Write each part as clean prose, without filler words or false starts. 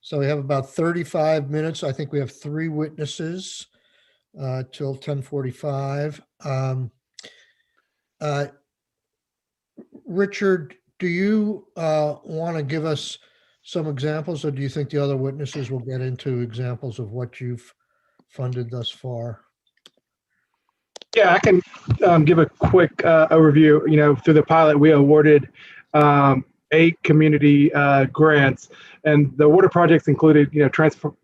So we have about 35 minutes. I think we have 3 witnesses till 10:45. Richard, do you want to give us some examples, or do you think the other witnesses will get into examples of what you've funded thus far? Yeah, I can give a quick overview. Through the pilot, we awarded 8 community grants, and the water projects included,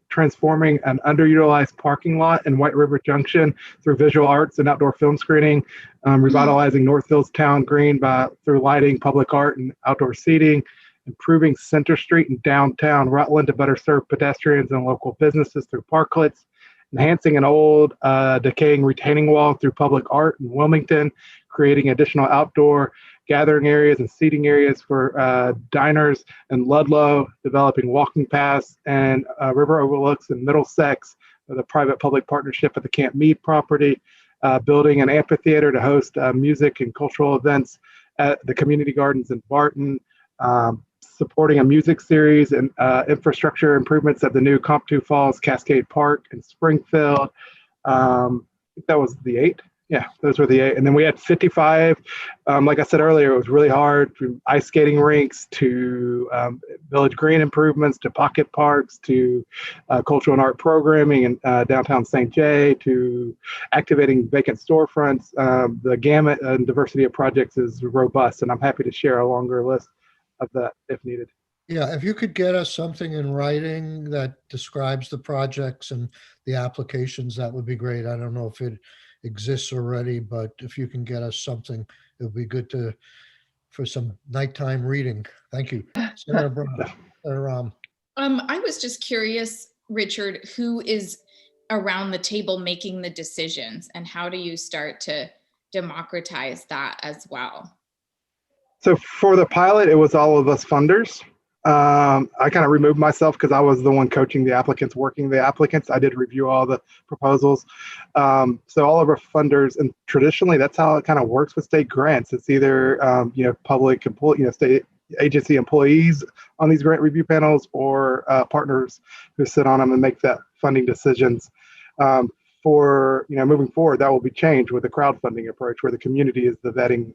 transforming an underutilized parking lot in White River Junction through visual arts and outdoor film screening, revitalizing Northfield's town green through lighting, public art, and outdoor seating, improving Center Street and downtown Rutland to better serve pedestrians and local businesses through parklets, enhancing an old decaying retaining wall through public art in Wilmington, creating additional outdoor gathering areas and seating areas for diners in Ludlow, developing walking paths and river overlooks in Middlesex with a private-public partnership at the Camp Mead property, building an amphitheater to host music and cultural events at the community gardens in Barton, supporting a music series and infrastructure improvements at the new Compton Falls Cascade Park in Springfield. That was the 8. Yeah, those were the 8. And then we had 55. Like I said earlier, it was really hard, from ice skating rinks to village green improvements to pocket parks to cultural and art programming in downtown St. Jay to activating vacant storefronts. The gamut and diversity of projects is robust, and I'm happy to share a longer list of that if needed. Yeah, if you could get us something in writing that describes the projects and the applications, that would be great. I don't know if it exists already, but if you can get us something, it would be good for some nighttime reading. Thank you. Senator Brown. I was just curious, Richard, who is around the table making the decisions, and how do you start to democratize that as well? So for the pilot, it was all of us funders. I kind of removed myself because I was the one coaching the applicants, working the applicants. I did review all the proposals. So all of our funders, and traditionally that's how it kind of works with state grants. It's either, public employee, state agency employees on these grant review panels, or partners who sit on them and make that funding decisions. For moving forward, that will be changed with the crowdfunding approach, where the community is the vetting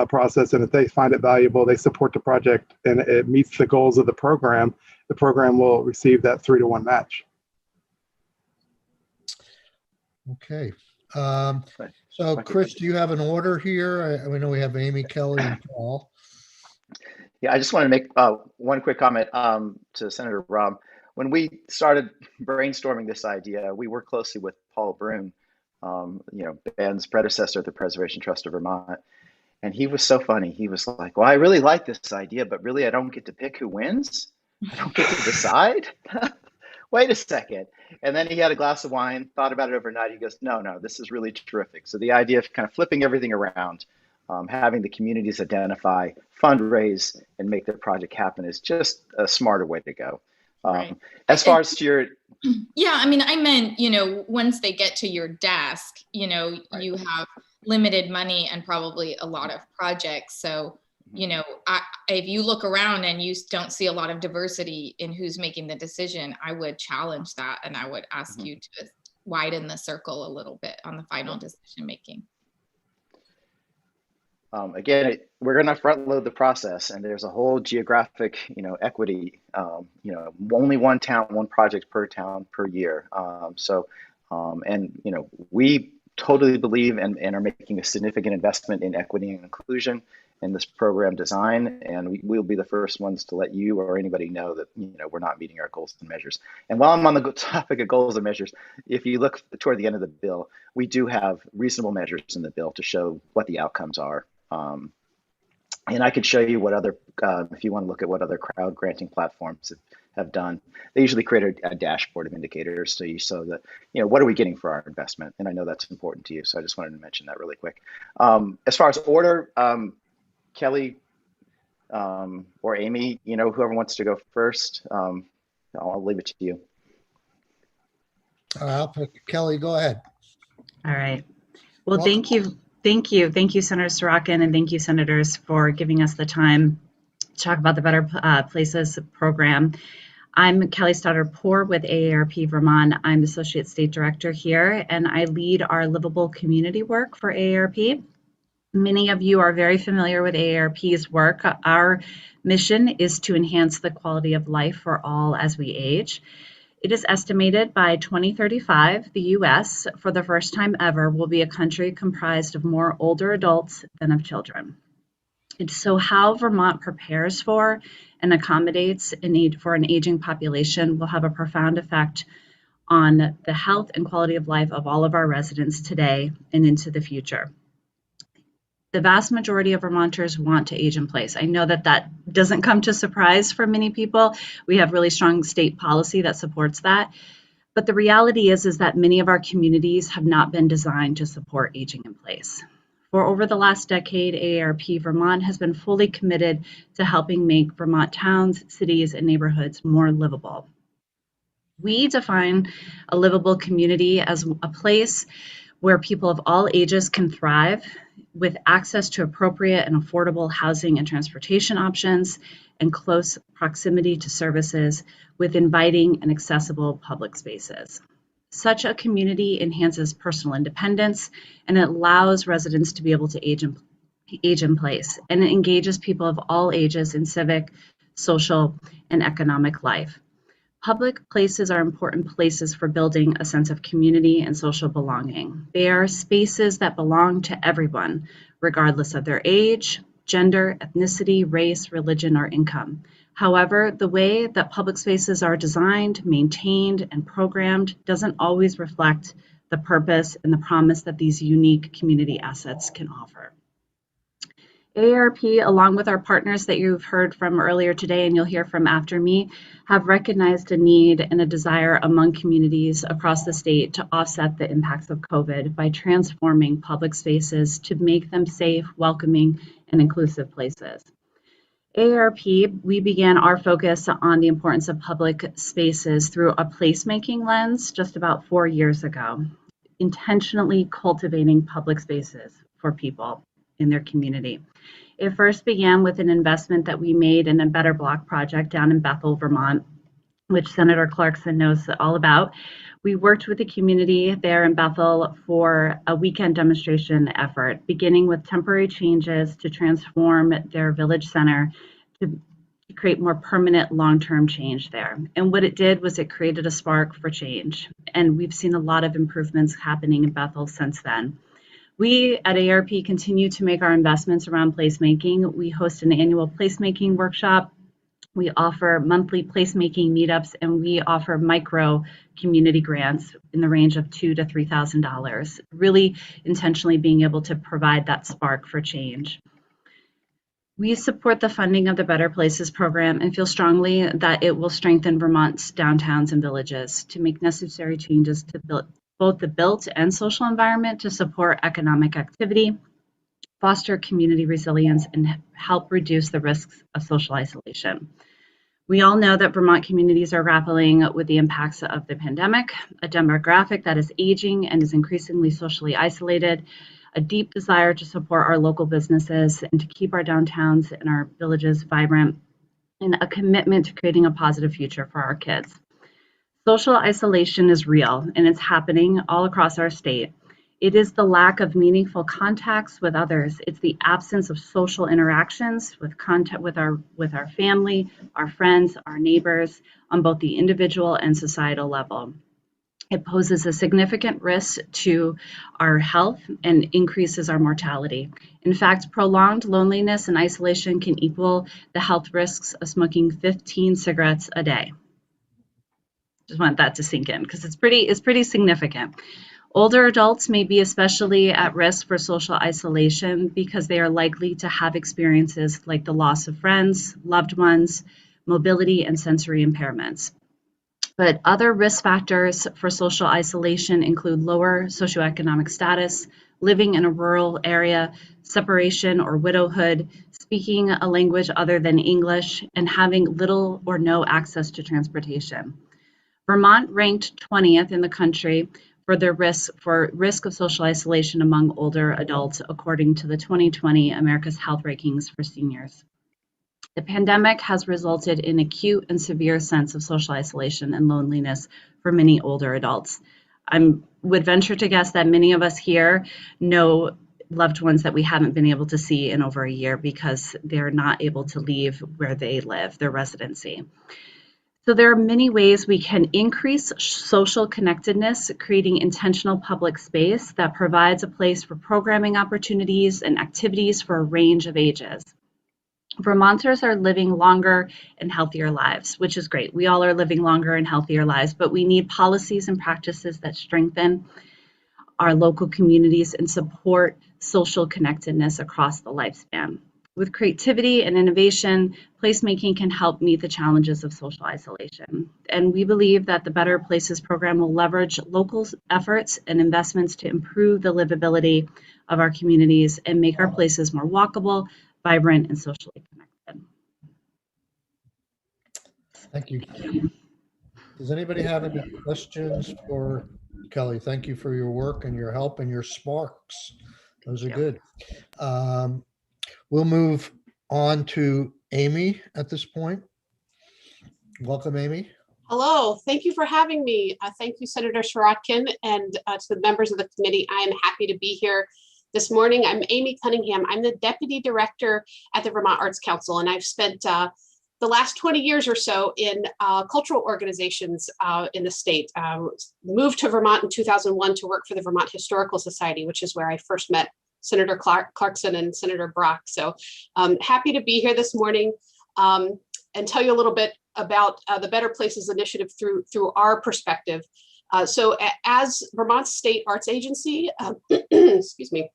process, and if they find it valuable, they support the project and it meets the goals of the program will receive that 3-to-1 match. Okay. So Chris, do you have an order here? We know we have Amy, Kelly, and Paul. Yeah, I just want to make one quick comment to Senator Robb. When we started brainstorming this idea, we worked closely with Paul Broom, Ben's predecessor at the Preservation Trust of Vermont. And he was so funny. He was like, well, I really like this idea, but really I don't get to pick who wins. I don't get to decide. Wait a second. And then he had a glass of wine, thought about it overnight. He goes, no, this is really terrific. So the idea of kind of flipping everything around, having the communities identify, fundraise, and make the project happen is just a smarter way to go. Right. As far as to your... Yeah, I mean, I meant, once they get to your desk, right. You have limited money and probably a lot of projects. So, if you look around and you don't see a lot of diversity in who's making the decision, I would challenge that. And I would ask you to widen the circle a little bit on the final decision making. Again, we're going to front load the process, and there's a whole geographic, equity, only one town, one project per town per year. We totally believe and are making a significant investment in equity and inclusion in this program design, and we'll be the first ones to let you or anybody know that we're not meeting our goals and measures. And while I'm on the topic of goals and measures, if you look toward the end of the bill, we do have reasonable measures in the bill to show what the outcomes are. And I could show you what other, if you want to look at what other crowd granting platforms have done. They usually create a dashboard of indicators so you saw that, what are we getting for our investment? And I know that's important to you, so I just wanted to mention that really quick. As far as order, Kelly or Amy, whoever wants to go first, I'll leave it to you. I'll pick Kelly, go ahead. All right. Well, thank you. Thank you, Senator Sorokin, and thank you, senators, for giving us the time to talk about the Better Places program. I'm Kelly Stoddard-Poor with AARP Vermont. I'm Associate State Director here, and I lead our livable community work for AARP. Many of you are very familiar with AARP's work. Our mission is to enhance the quality of life for all as we age. It is estimated by 2035, the U.S., for the first time ever, will be a country comprised of more older adults than of children. And so how Vermont prepares for and accommodates a need for an aging population will have a profound effect on the health and quality of life of all of our residents today and into the future. The vast majority of Vermonters want to age in place. I know that that doesn't come to surprise for many people. We have really strong state policy that supports that. But the reality is that many of our communities have not been designed to support aging in place. For over the last decade, AARP Vermont has been fully committed to helping make Vermont towns, cities, and neighborhoods more livable. We define a livable community as a place where people of all ages can thrive with access to appropriate and affordable housing and transportation options and close proximity to services with inviting and accessible public spaces. Such a community enhances personal independence and it allows residents to be able to age in place, and it engages people of all ages in civic, social, and economic life. Public places are important places for building a sense of community and social belonging. They are spaces that belong to everyone, regardless of their age, gender, ethnicity, race, religion, or income. However, the way that public spaces are designed, maintained, and programmed doesn't always reflect the purpose and the promise that these unique community assets can offer. AARP, along with our partners that you've heard from earlier today and you'll hear from after me, have recognized a need and a desire among communities across the state to offset the impacts of COVID by transforming public spaces to make them safe, welcoming, and inclusive places. AARP, we began our focus on the importance of public spaces through a placemaking lens just about 4 years ago, intentionally cultivating public spaces for people in their community. It first began with an investment that we made in a Better Block project down in Bethel, Vermont, which Senator Clarkson knows all about. We worked with the community there in Bethel for a weekend demonstration effort, beginning with temporary changes to transform their village center to create more permanent long-term change there. And what it did was it created a spark for change. And we've seen a lot of improvements happening in Bethel since then. We at AARP continue to make our investments around placemaking. We host an annual placemaking workshop. We offer monthly placemaking meetups, and we offer micro community grants in the range of $2,000 to $3,000, really intentionally being able to provide that spark for change. We support the funding of the Better Places program and feel strongly that it will strengthen Vermont's downtowns and villages to make necessary changes to both the built and social environment to support economic activity, foster community resilience, and help reduce the risks of social isolation. We all know that Vermont communities are grappling with the impacts of the pandemic, a demographic that is aging and is increasingly socially isolated, a deep desire to support our local businesses and to keep our downtowns and our villages vibrant, and a commitment to creating a positive future for our kids. Social isolation is real and it's happening all across our state. It is the lack of meaningful contacts with others. It's the absence of social interactions with contact with our family, our friends, our neighbors on both the individual and societal level. It poses a significant risk to our health and increases our mortality. In fact, prolonged loneliness and isolation can equal the health risks of smoking 15 cigarettes a day. Just want that to sink in because it's pretty significant. Older adults may be especially at risk for social isolation because they are likely to have experiences like the loss of friends, loved ones, mobility, and sensory impairments. But other risk factors for social isolation include lower socioeconomic status, living in a rural area, separation or widowhood, speaking a language other than English, and having little or no access to transportation. Vermont ranked 20th in the country for the risk of social isolation among older adults, according to the 2020 America's Health Rankings for Seniors. The pandemic has resulted in acute and severe sense of social isolation and loneliness for many older adults. I would venture to guess that many of us here know loved ones that we haven't been able to see in over a year because they're not able to leave where they live, their residency. So there are many ways we can increase social connectedness, creating intentional public space that provides a place for programming opportunities and activities for a range of ages. Vermonters are living longer and healthier lives, which is great. We all are living longer and healthier lives, but we need policies and practices that strengthen our local communities and support social connectedness across the lifespan. With creativity and innovation, placemaking can help meet the challenges of social isolation. And we believe that the Better Places program will leverage local efforts and investments to improve the livability of our communities and make our places more walkable, vibrant, and socially connected. Thank you. Does anybody have any questions for Kelly? Thank you for your work and your help and your sparks. Those are good. We'll move on to Amy at this point. Welcome, Amy. Hello, thank you for having me. Thank you, Senator Sirotkin, and to the members of the committee. I am happy to be here this morning. I'm Amy Cunningham. I'm the Deputy Director at the Vermont Arts Council, and I've spent the last 20 years or so in cultural organizations in the state. Moved to Vermont in 2001 to work for the Vermont Historical Society, which is where I first met Senator Clarkson and Senator Brock. So happy to be here this morning and tell you a little bit about the Better Places initiative through our perspective. So as Vermont State Arts Agency, excuse me,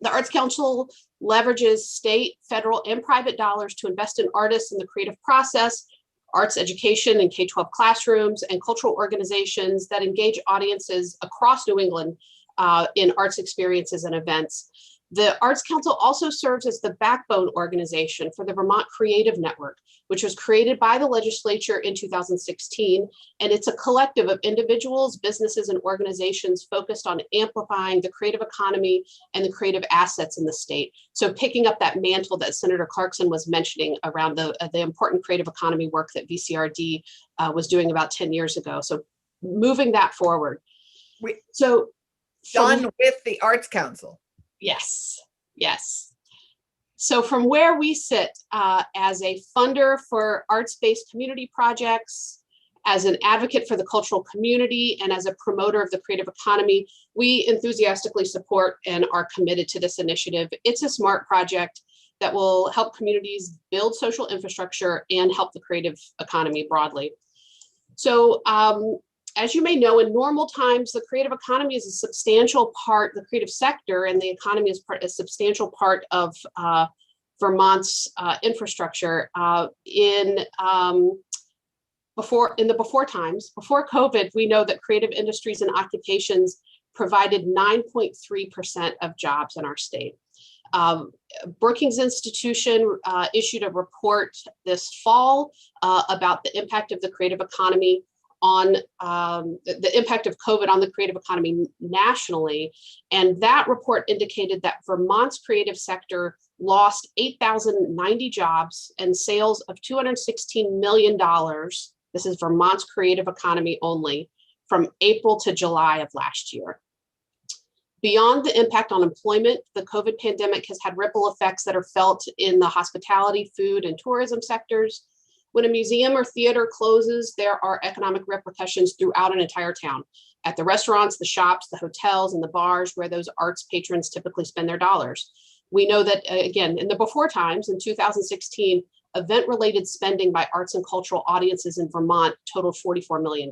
the Arts Council leverages state, federal, and private dollars to invest in artists in the creative process, arts education in K-12 classrooms, and cultural organizations that engage audiences across New England in arts experiences and events. The Arts Council also serves as the backbone organization for the Vermont Creative Network, which was created by the legislature in 2016. And it's a collective of individuals, businesses, and organizations focused on amplifying the creative economy and the creative assets in the state. So picking up that mantle that Senator Clarkson was mentioning around the important creative economy work that VCRD was doing about 10 years ago. So moving that forward. Done with the Arts Council. Yes, yes. So from where we sit as a funder for arts-based community projects, as an advocate for the cultural community, and as a promoter of the creative economy, we enthusiastically support and are committed to this initiative. It's a smart project that will help communities build social infrastructure and help the creative economy broadly. So as you may know, in normal times, the creative economy is a substantial part, the creative sector and the economy is a substantial part of Vermont's infrastructure. In the before times, before COVID, we know that creative industries and occupations provided 9.3% of jobs in our state. Brookings Institution issued a report this fall about the impact of the creative economy on the impact of COVID on the creative economy nationally. And that report indicated that Vermont's creative sector lost 8,090 jobs and sales of $216 million. This is Vermont's creative economy only, from April to July of last year. Beyond the impact on employment, the COVID pandemic has had ripple effects that are felt in the hospitality, food, and tourism sectors. When a museum or theater closes, there are economic repercussions throughout an entire town, at the restaurants, the shops, the hotels, and the bars where those arts patrons typically spend their dollars. We know that, again, in the before times, in 2016, event-related spending by arts and cultural audiences in Vermont totaled $44 million.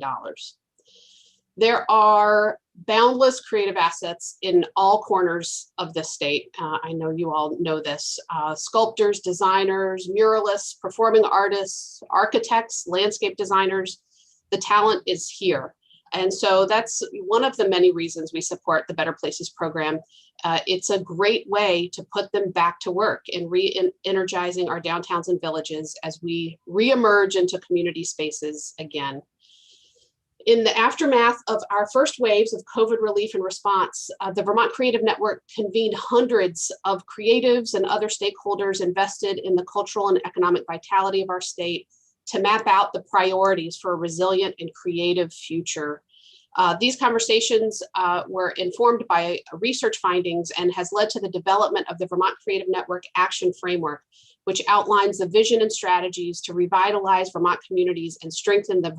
There are boundless creative assets in all corners of the state. I know you all know this. Sculptors, designers, muralists, performing artists, architects, landscape designers. The talent is here. And so that's one of the many reasons we support the Better Places program. It's a great way to put them back to work and re-energizing our downtowns and villages as we reemerge into community spaces again. In the aftermath of our first waves of COVID relief and response, the Vermont Creative Network convened hundreds of creatives and other stakeholders invested in the cultural and economic vitality of our state to map out the priorities for a resilient and creative future. These conversations were informed by research findings and has led to the development of the Vermont Creative Network Action Framework, which outlines the vision and strategies to revitalize Vermont communities and strengthen the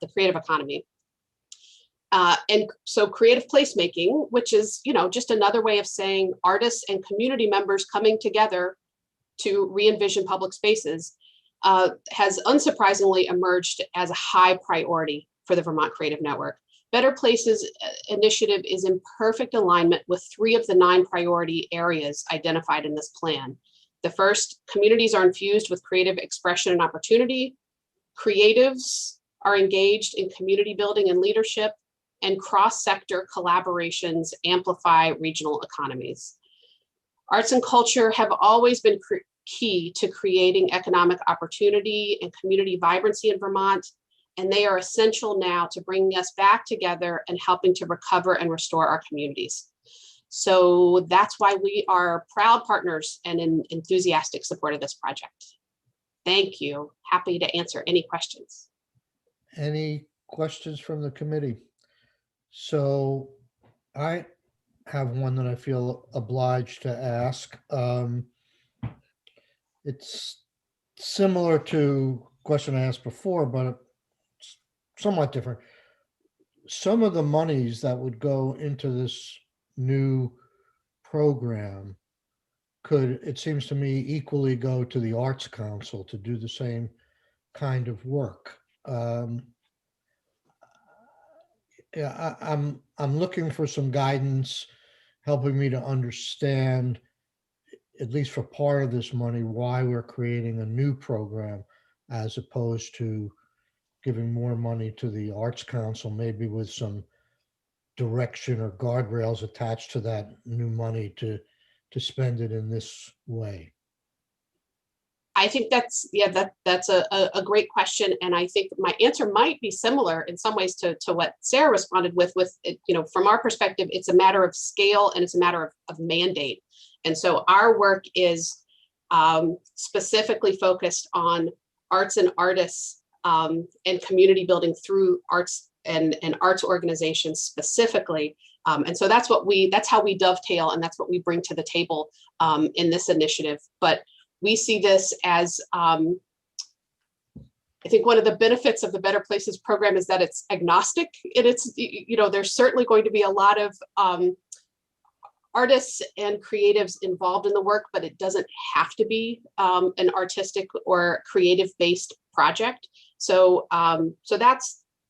the creative economy. And so creative placemaking, which is, just another way of saying artists and community members coming together to re-envision public spaces, has unsurprisingly emerged as a high priority for the Vermont Creative Network. Better Places initiative is in perfect alignment with 3 of the 9 priority areas identified in this plan. The first, communities are infused with creative expression and opportunity. Creatives are engaged in community building and leadership, and cross-sector collaborations amplify regional economies. Arts and culture have always been key to creating economic opportunity and community vibrancy in Vermont, and they are essential now to bringing us back together and helping to recover and restore our communities. So that's why we are proud partners and in enthusiastic support of this project. Thank you. Happy to answer any questions. Any questions from the committee? So I have one that I feel obliged to ask. It's similar to a question I asked before, but it's somewhat different. Some of the monies that would go into this new program could, it seems to me, equally go to the Arts Council to do the same kind of work. Yeah, I'm looking for some guidance, helping me to understand, at least for part of this money, why we're creating a new program as opposed to giving more money to the Arts Council, maybe with some direction or guardrails attached to that new money to spend it in this way. I think that's a great question, and I think my answer might be similar in some ways to what Sarah responded with from our perspective, it's a matter of scale and it's a matter of mandate. And so our work is specifically focused on arts and artists and community building through arts and arts organizations specifically. And so that's how we dovetail, and that's what we bring to the table in this initiative. But we see this as, I think one of the benefits of the Better Places program is that it's agnostic. There's certainly going to be a lot of artists and creatives involved in the work, but it doesn't have to be an artistic or creative based project. So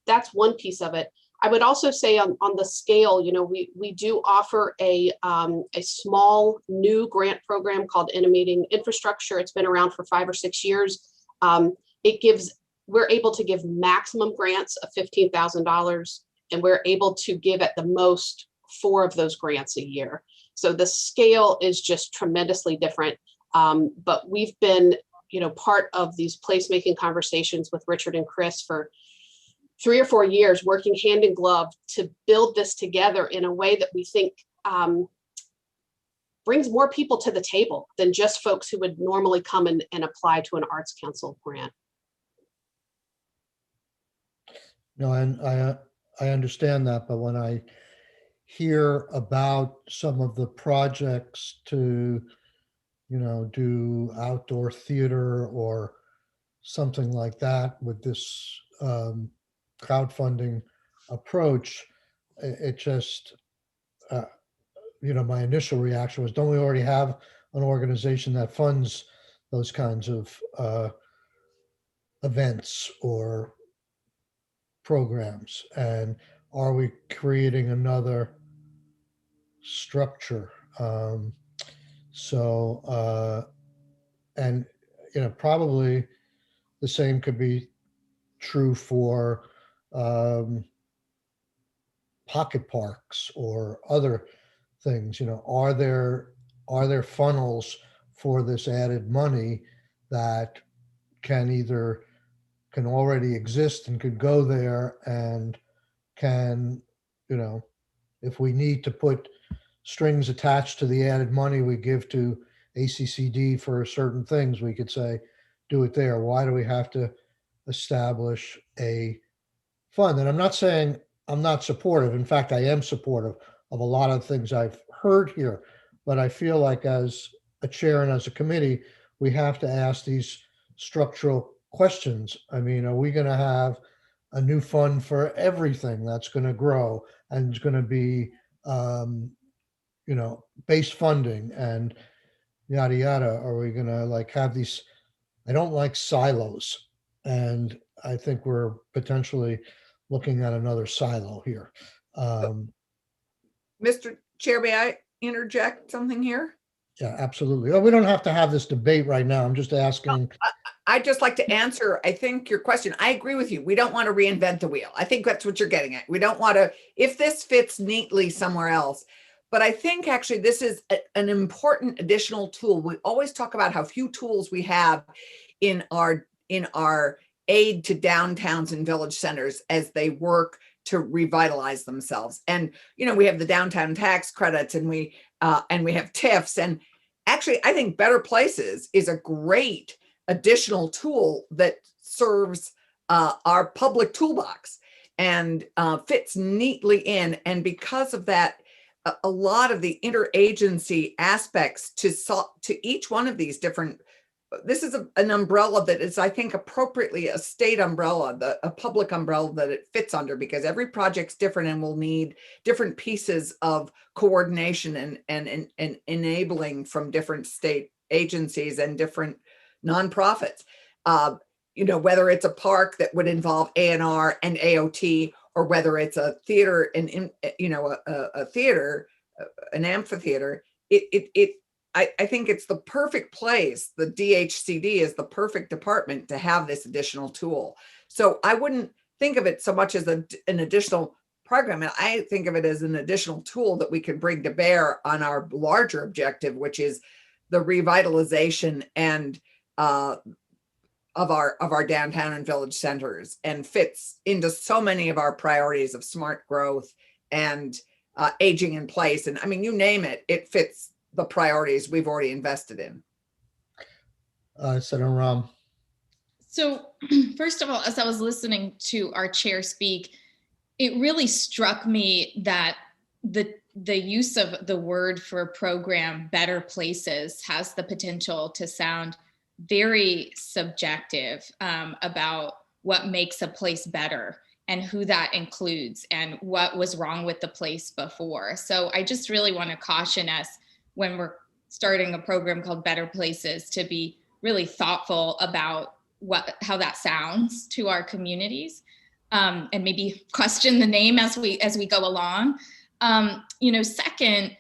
that's one piece of it. I would also say on the scale, we do offer a small new grant program called Animating Infrastructure. It's been around for 5 or 6 years. We're able to give maximum grants of $15,000, and we're able to give at the most 4 of those grants a year. So the scale is just tremendously different. But we've been, part of these placemaking conversations with Richard and Chris for 3 or 4 years, working hand in glove to build this together in a way that we think brings more people to the table than just folks who would normally come and apply to an Arts Council grant. No, and I understand that, but when I hear about some of the projects to, do outdoor theater or something like that with this crowdfunding approach, it just, my initial reaction was, don't we already have an organization that funds those kinds of events or programs? And are we creating another structure? And probably the same could be true for pocket parks or other things. Are there funnels for this added money that can already exist and could go there and can, you know, if we need to put strings attached to the added money we give to ACCD for certain things, we could say, do it there. Why do we have to establish a fund? And I'm not saying I'm not supportive. In fact, I am supportive of a lot of things I've heard here, but I feel like as a chair and as a committee, we have to ask these structural questions. I mean, are we going to have a new fund for everything that's going to grow and it's going to be, you know, base funding and yada yada? Are we going to like have these? I don't like silos, and I think we're potentially looking at another silo here. Mr. Chair, may I interject something here? Yeah, absolutely. Oh, we don't have to have this debate right now. I'm just asking. I'd just like to answer, I think, your question. I agree with you. We don't want to reinvent the wheel. I think that's what you're getting at. We don't want to, if this fits neatly somewhere else. But I think actually this is an important additional tool. We always talk about how few tools we have in our aid to downtowns and village centers as they work to revitalize themselves. And, you know, we have the downtown tax credits and we have TIFs. And actually, I think Better Places is a great additional tool that serves our public toolbox and fits neatly in. And because of that, a lot of the interagency aspects to each one of these different, this is an umbrella that is, I think, appropriately a state umbrella, a public umbrella that it fits under, because every project's different and will need different pieces of coordination and enabling from different state agencies and different nonprofits. You know, whether it's a park that would involve A&R and AOT, or whether it's a theater and, you know, a theater, an amphitheater, I think it's the perfect place. The DHCD is the perfect department to have this additional tool. So I wouldn't think of it so much as an additional program. And I think of it as an additional tool that we can bring to bear on our larger objective, which is the revitalization and of our downtown and village centers, and fits into so many of our priorities of smart growth and aging in place. And I mean, you name it, it fits the priorities we've already invested in. Senator Rahm. So first of all, as I was listening to our chair speak, it really struck me that the use of the word for program, Better Places, has the potential to sound very subjective about what makes a place better and who that includes and what was wrong with the place before. So I just really want to caution us when we're starting a program called Better Places to be really thoughtful about how that sounds to our communities, and maybe question the name as we go along. You know, second,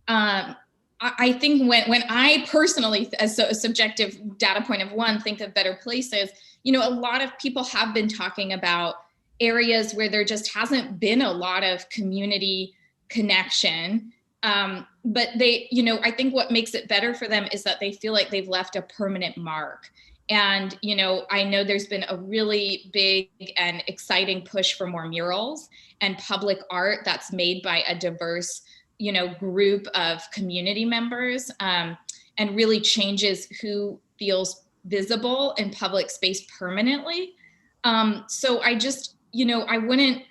I think when I personally, as a subjective data point of one, think of Better Places, you know, a lot of people have been talking about areas where there just hasn't been a lot of community connection. But they, you know, I think what makes it better for them is that they feel like they've left a permanent mark. And, you know, I know there's been a really big and exciting push for more murals and public art that's made by a diverse, you know, group of community members, and really changes who feels visible in public space permanently. So I just, you know, I wouldn't,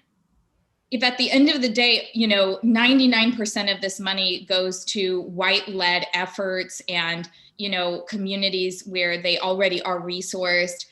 if at the end of the day, you know, 99% of this money goes to white-led efforts and, you know, communities where they already are resourced,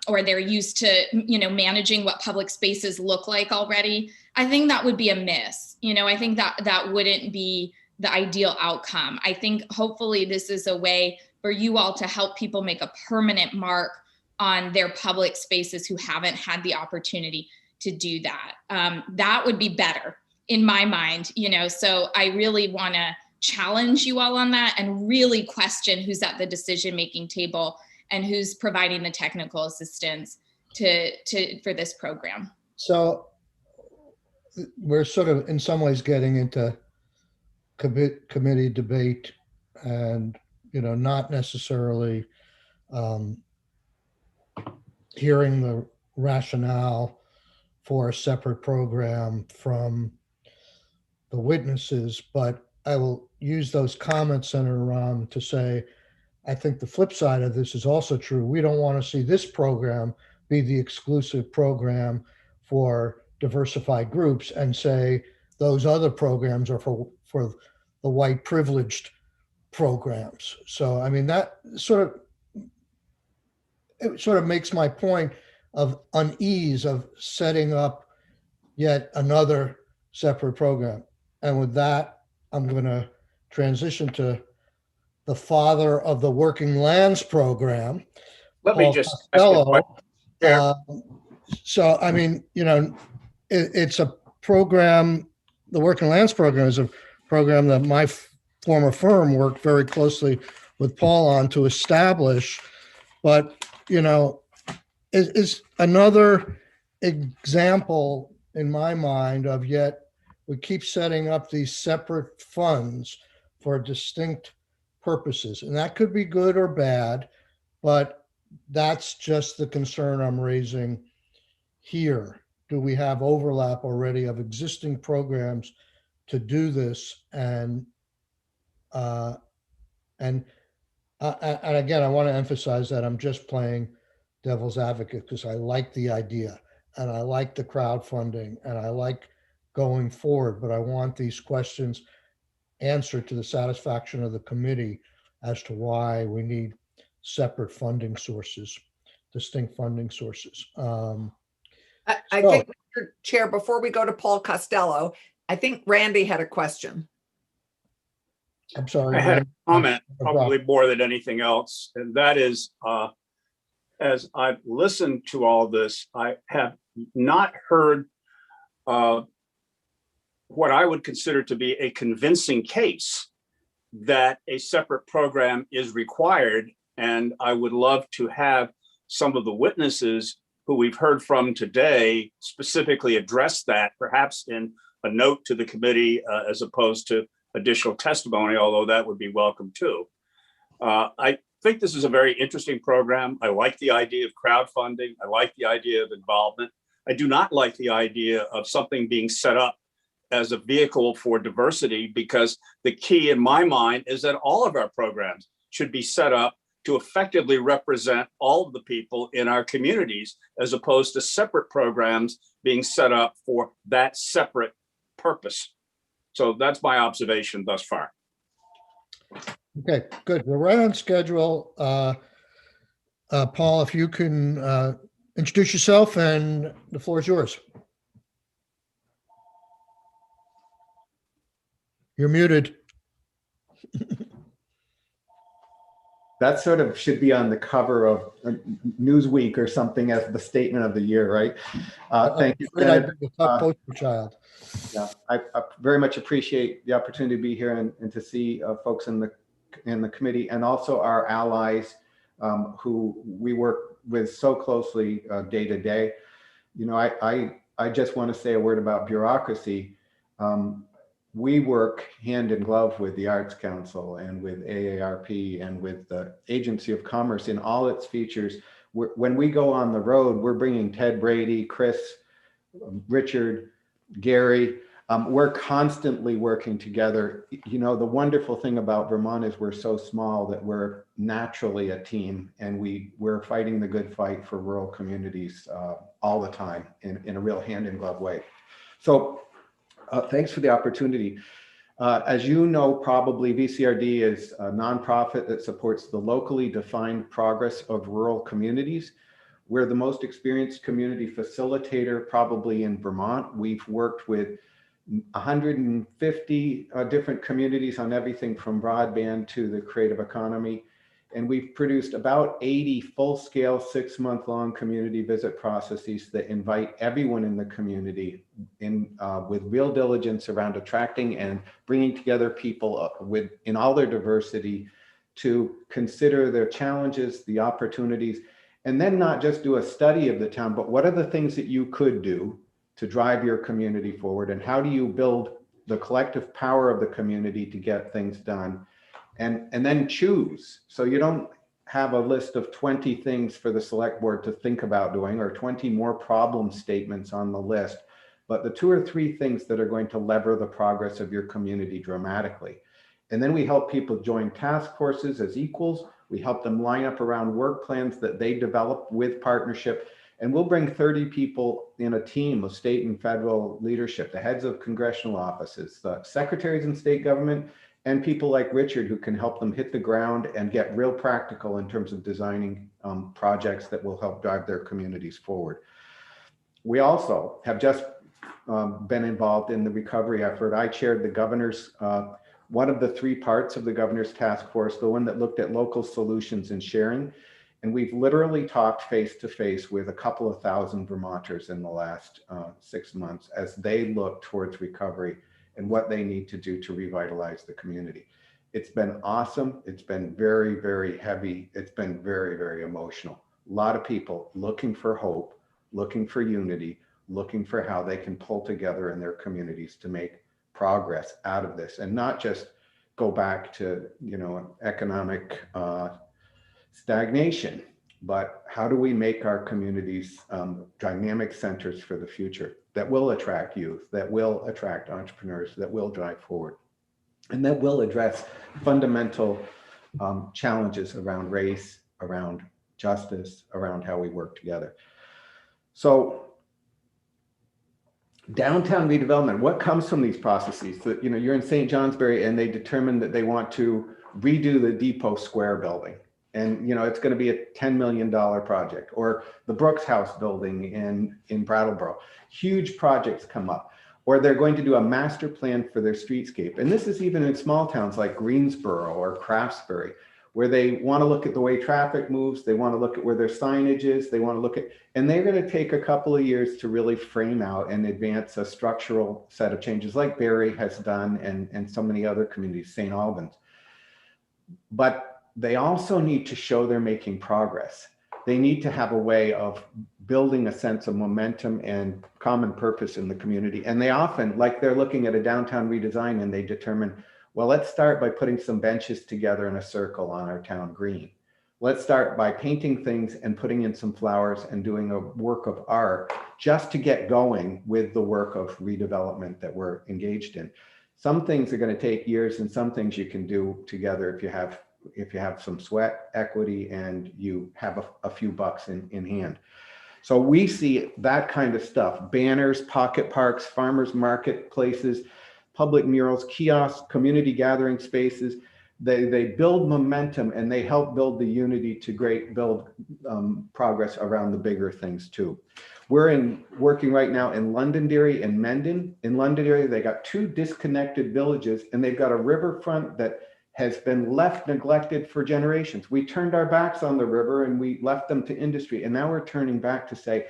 or they're used to, you know, managing what public spaces look like already, I think that would be a miss. You know, I think that wouldn't be the ideal outcome. I think hopefully this is a way for you all to help people make a permanent mark on their public spaces who haven't had the opportunity to do that. That would be better in my mind, you know, so I really want to challenge you all on that and really question who's at the decision-making table and who's providing the technical assistance for this program. So we're sort of in some ways getting into committee debate and, you know, not necessarily hearing the rationale for a separate program from the witnesses, but I will use those comments, Senator Rahm, to say, I think the flip side of this is also true. We don't want to see this program be the exclusive program for diversified groups and say those other programs are for the white privileged programs. So, I mean, that sort of makes my point of unease of setting up yet another separate program. And with that, I'm going to transition to the father of the Working Lands Program, Let me Paul just ask you a Costello. question. So, I mean, it's a program, the Working Lands Program is a program that my former firm worked very closely with Paul on to establish, but, is another example in my mind of yet we keep setting up these separate funds for distinct purposes. And that could be good or bad, but that's just the concern I'm raising here. Do we have overlap already of existing programs to do this? And again, I want to emphasize that I'm just playing devil's advocate because I like the idea and I like the crowdfunding and I like going forward, but I want these questions answered to the satisfaction of the committee as to why we need separate funding sources, distinct funding sources. I think, Mr. Chair, before we go to Paul Costello, I think Randy had a question. I'm sorry. I had a comment, probably more than anything else, and that is, as I've listened to all this, I have not heard what I would consider to be a convincing case that a separate program is required. And I would love to have some of the witnesses who we've heard from today specifically address that, perhaps in a note to the committee as opposed to additional testimony, although that would be welcome too. I think this is a very interesting program. I like the idea of crowdfunding. I like the idea of involvement. I do not like the idea of something being set up as a vehicle for diversity, because the key in my mind is that all of our programs should be set up to effectively represent all of the people in our communities, as opposed to separate programs being set up for that separate purpose. So that's my observation thus far. Okay, good. We're right on schedule. Paul, if you can introduce yourself, and the floor is yours. You're muted. That sort of should be on the cover of Newsweek or something as the statement of the year, right? Thank you, Senator. Poster child. Yeah, I very much appreciate the opportunity to be here and to see folks in the committee, and also our allies who we work with so closely day to day. I just want to say a word about bureaucracy. We work hand in glove with the Arts Council and with AARP and with the Agency of Commerce in all its features. When we go on the road, we're bringing Ted Brady, Chris, Richard, Gary. We're constantly working together. The wonderful thing about Vermont is we're so small that we're naturally a team, and we're fighting the good fight for rural communities all the time in a real hand in glove way. So thanks for the opportunity. As you know, probably VCRD is a nonprofit that supports the locally defined progress of rural communities. We're the most experienced community facilitator probably in Vermont. We've worked with 150 different communities on everything from broadband to the creative economy. And we've produced about 80 full-scale 6-month-long community visit processes that invite everyone in the community with real diligence around attracting and bringing together people in all their diversity to consider their challenges, the opportunities, and then not just do a study of the town, but what are the things that you could do to drive your community forward, and how do you build the collective power of the community to get things done? And then choose. So you don't have a list of 20 things for the select board to think about doing, or 20 more problem statements on the list, but the 2 or 3 things that are going to lever the progress of your community dramatically. And then we help people join task forces as equals. We help them line up around work plans that they develop with partnership. And we'll bring 30 people in a team of state and federal leadership, the heads of congressional offices, the secretaries in state government, and people like Richard who can help them hit the ground and get real practical in terms of designing projects that will help drive their communities forward. We also have just been involved in the recovery effort. I chaired the governor's, one of the 3 parts of the governor's task force, the one that looked at local solutions and sharing. And we've literally talked face to face with a couple of thousand Vermonters in the last 6 months as they look towards recovery and what they need to do to revitalize the community. It's been awesome. It's been very, very heavy. It's been very, very emotional. A lot of people looking for hope, looking for unity, looking for how they can pull together in their communities to make progress out of this and not just go back to, you know, economic stagnation, but how do we make our communities dynamic centers for the future that will attract youth, that will attract entrepreneurs, that will drive forward, and that will address fundamental challenges around race, around justice, around how we work together. So downtown redevelopment, what comes from these processes? That, you know, you're in St. Johnsbury and they determine that they want to redo the Depot Square building. And, you know, it's going to be a $10 million project, or the Brooks House building in Brattleboro. Huge projects come up, or they're going to do a master plan for their streetscape. And this is even in small towns like Greensboro or Craftsbury, where they want to look at the way traffic moves. They want to look at where their signage is. They want to look at, and they're going to take a couple of years to really frame out and advance a structural set of changes like Barrie has done and so many other communities, St. Albans. But they also need to show they're making progress. They need to have a way of building a sense of momentum and common purpose in the community. And they often, like they're looking at a downtown redesign and they determine, well, let's start by putting some benches together in a circle on our town green. Let's start by painting things and putting in some flowers and doing a work of art just to get going with the work of redevelopment that we're engaged in. Some things are going to take years and some things you can do together if you have some sweat equity and you have a few bucks in hand. So we see that kind of stuff: banners, pocket parks, farmers marketplaces, public murals, kiosks, community gathering spaces. They build momentum and they help build the unity to build progress around the bigger things too. We're working right now in Londonderry and Mendon. In Londonderry, they got 2 disconnected villages and they've got a riverfront that has been left neglected for generations. We turned our backs on the river and we left them to industry. And now we're turning back to say,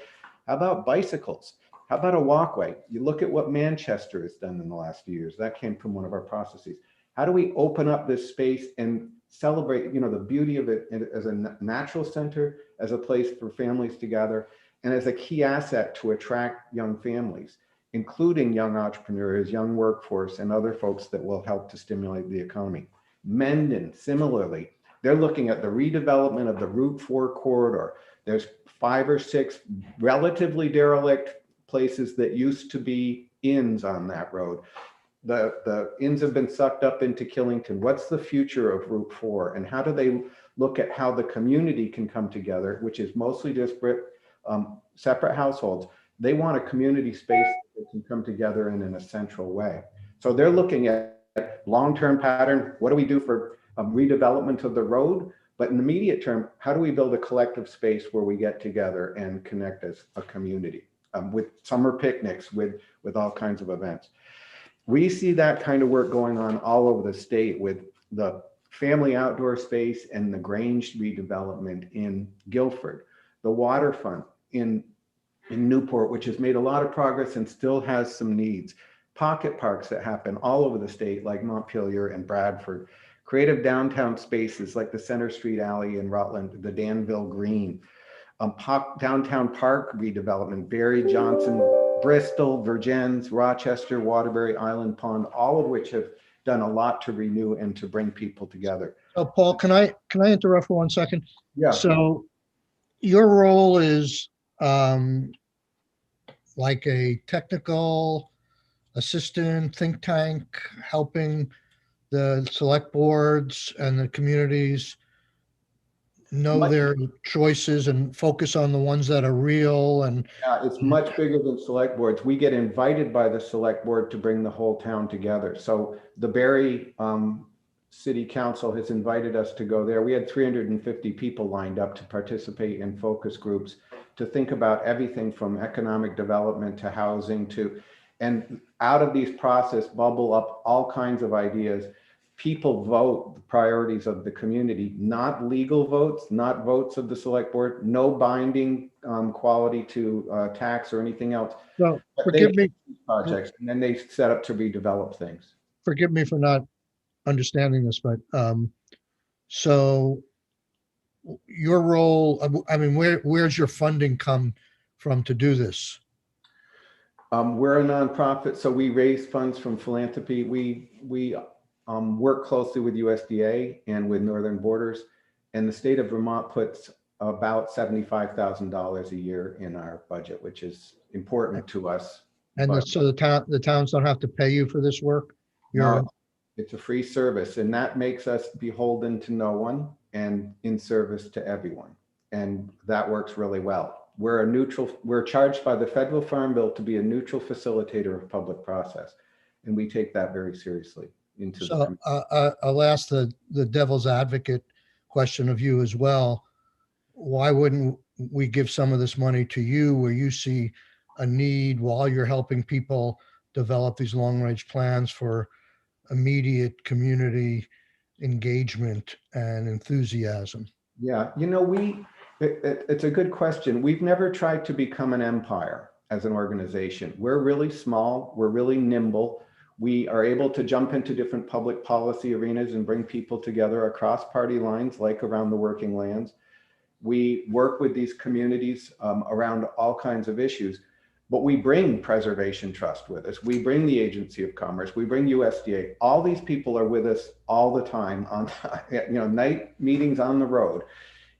how about bicycles? How about a walkway? You look at what Manchester has done in the last few years. That came from one of our processes. How do we open up this space and celebrate, you know, the beauty of it as a natural center, as a place for families to gather, and as a key asset to attract young families, including young entrepreneurs, young workforce, and other folks that will help to stimulate the economy. Mendon, similarly, they're looking at the redevelopment of the Route 4 corridor. There's 5 or 6 relatively derelict places that used to be inns on that road. The inns have been sucked up into Killington. What's the future of Route 4? And how do they look at how the community can come together, which is mostly disparate, separate households? They want a community space that can come together in a central way. So they're looking at long-term pattern. What do we do for redevelopment of the road? But in the immediate term, how do we build a collective space where we get together and connect as a community with summer picnics, with all kinds of events? We see that kind of work going on all over the state with the family outdoor space and the Grange redevelopment in Guilford, the waterfront in Newport, which has made a lot of progress and still has some needs. Pocket parks that happen all over the state, like Montpelier and Bradford. Creative downtown spaces like the Center Street Alley in Rutland, the Danville Green. Downtown park redevelopment, Barrie, Johnson, Bristol, Vergennes, Rochester, Waterbury, Island Pond, all of which have done a lot to renew and to bring people together. So Paul, can I interrupt for 1 second? Yeah. So your role is like a technical assistant, think tank, helping the select boards and the communities know Much- their choices and focus on the ones that are real and It's much bigger than select boards. We get invited by the select board to bring the whole town together. So the Barry City Council has invited us to go there. We had 350 people lined up to participate in focus groups to think about everything from economic development to housing and out of these process bubble up all kinds of ideas. People vote the priorities of the community, not legal votes, not votes of the select board, no binding quality to tax or anything else. so But forgive they me, pick projects and then they set up to redevelop things. forgive me for not understanding this, but so your role, I mean, where's your funding come from to do this? We're a nonprofit, so we raise funds from philanthropy. We work closely with USDA and with Northern Borders, and the state of Vermont puts about $75,000 a year in our budget, which is important to us. And But- so the towns don't have to pay you for this work? No, it's a free service, and that makes us beholden to no one and in service to everyone. And that works really well. We're charged by the federal farm bill to be a neutral facilitator of public process. And we take that very seriously. So I'll ask the devil's advocate question of you as well. Why wouldn't we give some of this money to you where you see a need while you're helping people develop these long range plans for immediate community engagement and enthusiasm? Yeah, it's a good question. We've never tried to become an empire as an organization. We're really small, we're really nimble. We are able to jump into different public policy arenas and bring people together across party lines, like around the working lands. We work with these communities around all kinds of issues, but we bring Preservation Trust with us. We bring the Agency of Commerce, we bring USDA. All these people are with us all the time on night meetings on the road.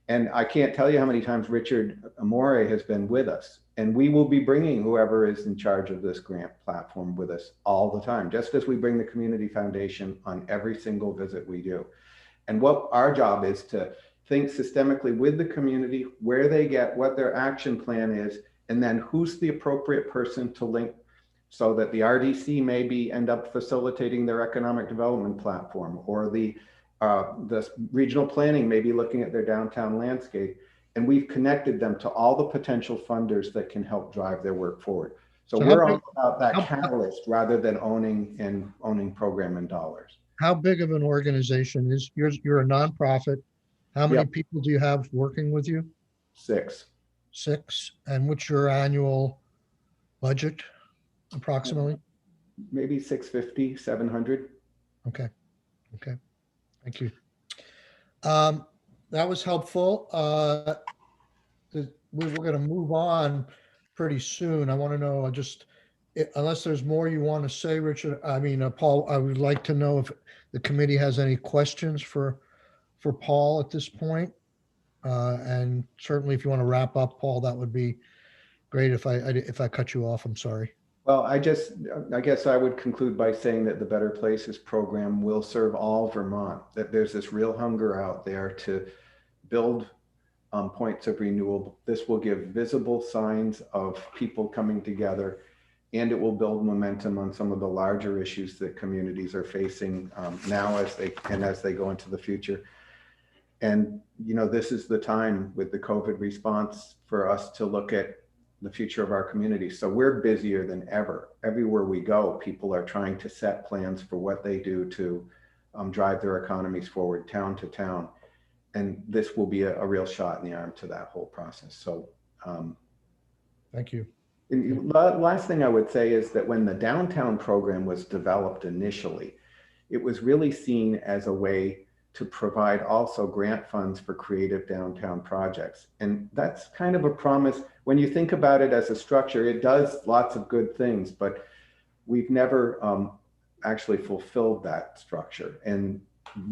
And I can't tell you how many times Richard Amore has been with us. And we will be bringing whoever is in charge of this grant platform with us all the time, just as we bring the Community Foundation on every single visit we do. And what our job is to think systemically with the community, where they get, what their action plan is, and then who's the appropriate person to link so that the RDC maybe end up facilitating their economic development platform, or the regional planning may be looking at their downtown landscape, and we've connected them to all the potential funders that can help drive their work forward. So we're all about that catalyst rather than owning program and dollars. How big of an organization is yours? You're a nonprofit. How many people do you have working with you? 6. 6. And what's your annual budget approximately? Maybe 650, 700. Okay. Thank you. That was helpful. We're going to move on pretty soon. I want to know unless there's more you want to say, Richard, Paul, I would like to know if the committee has any questions for Paul at this point. And certainly if you want to wrap up, Paul, that would be great. If I cut you off, I'm sorry. Well, I guess I would conclude by saying that the Better Places program will serve all Vermont, that there's this real hunger out there to build points of renewal. This will give visible signs of people coming together, and it will build momentum on some of the larger issues that communities are facing now as they go into the future. And, this is the time with the COVID response for us to look at the future of our community. So we're busier than ever. Everywhere we go, people are trying to set plans for what they do to drive their economies forward, town to town. And this will be a real shot in the arm to that whole process. So thank you. And the last thing I would say is that when the downtown program was developed initially, it was really seen as a way to provide also grant funds for creative downtown projects. And that's kind of a promise. When you think about it as a structure, it does lots of good things, but we've never actually fulfilled that structure. And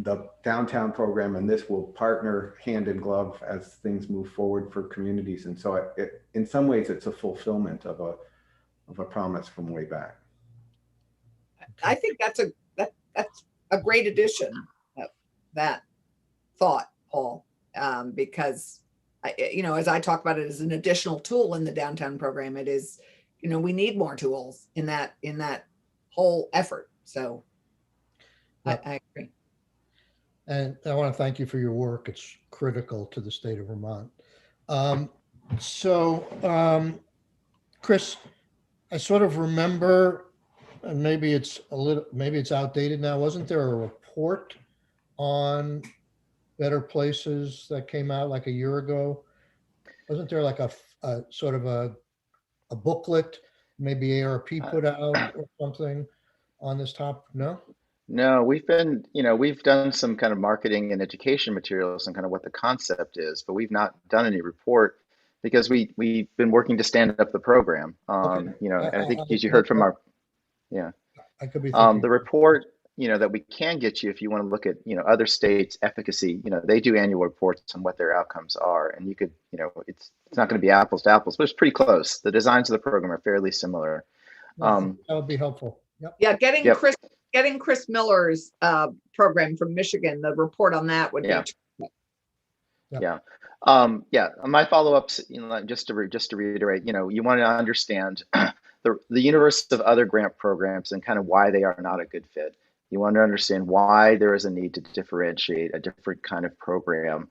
the downtown program and this will partner hand in glove as things move forward for communities. And so in some ways, it's a fulfillment of a promise from way back. I think that's a great addition, that thought, Paul, because as I talk about it as an additional tool in the downtown program, it is, we need more tools in that whole effort. So I agree. And I want to thank you for your work. It's critical to the state of Vermont. Chris, I sort of remember, and maybe it's outdated now. Wasn't there a report on Better Places that came out like a year ago? Wasn't there like a sort of a booklet, maybe Aarp put out or something on this topic? No? No, we've done some kind of marketing and education materials and kind of what the concept is, but we've not done any report because we've been working to stand up the program. Okay. And I think as you heard from I could be thinking. the report, that we can get you if you want to look at, other states' efficacy, they do annual reports on what their outcomes are. And you could, it's not going to be apples to apples, but it's pretty close. The designs of the program are fairly similar. That would be helpful. Yep. Yeah, getting Chris Miller's program from Michigan, the report on that would be. Yep. My follow-ups, just to reiterate, you want to understand the universe of other grant programs and kind of why they are not a good fit. You want to understand why there is a need to differentiate a different kind of program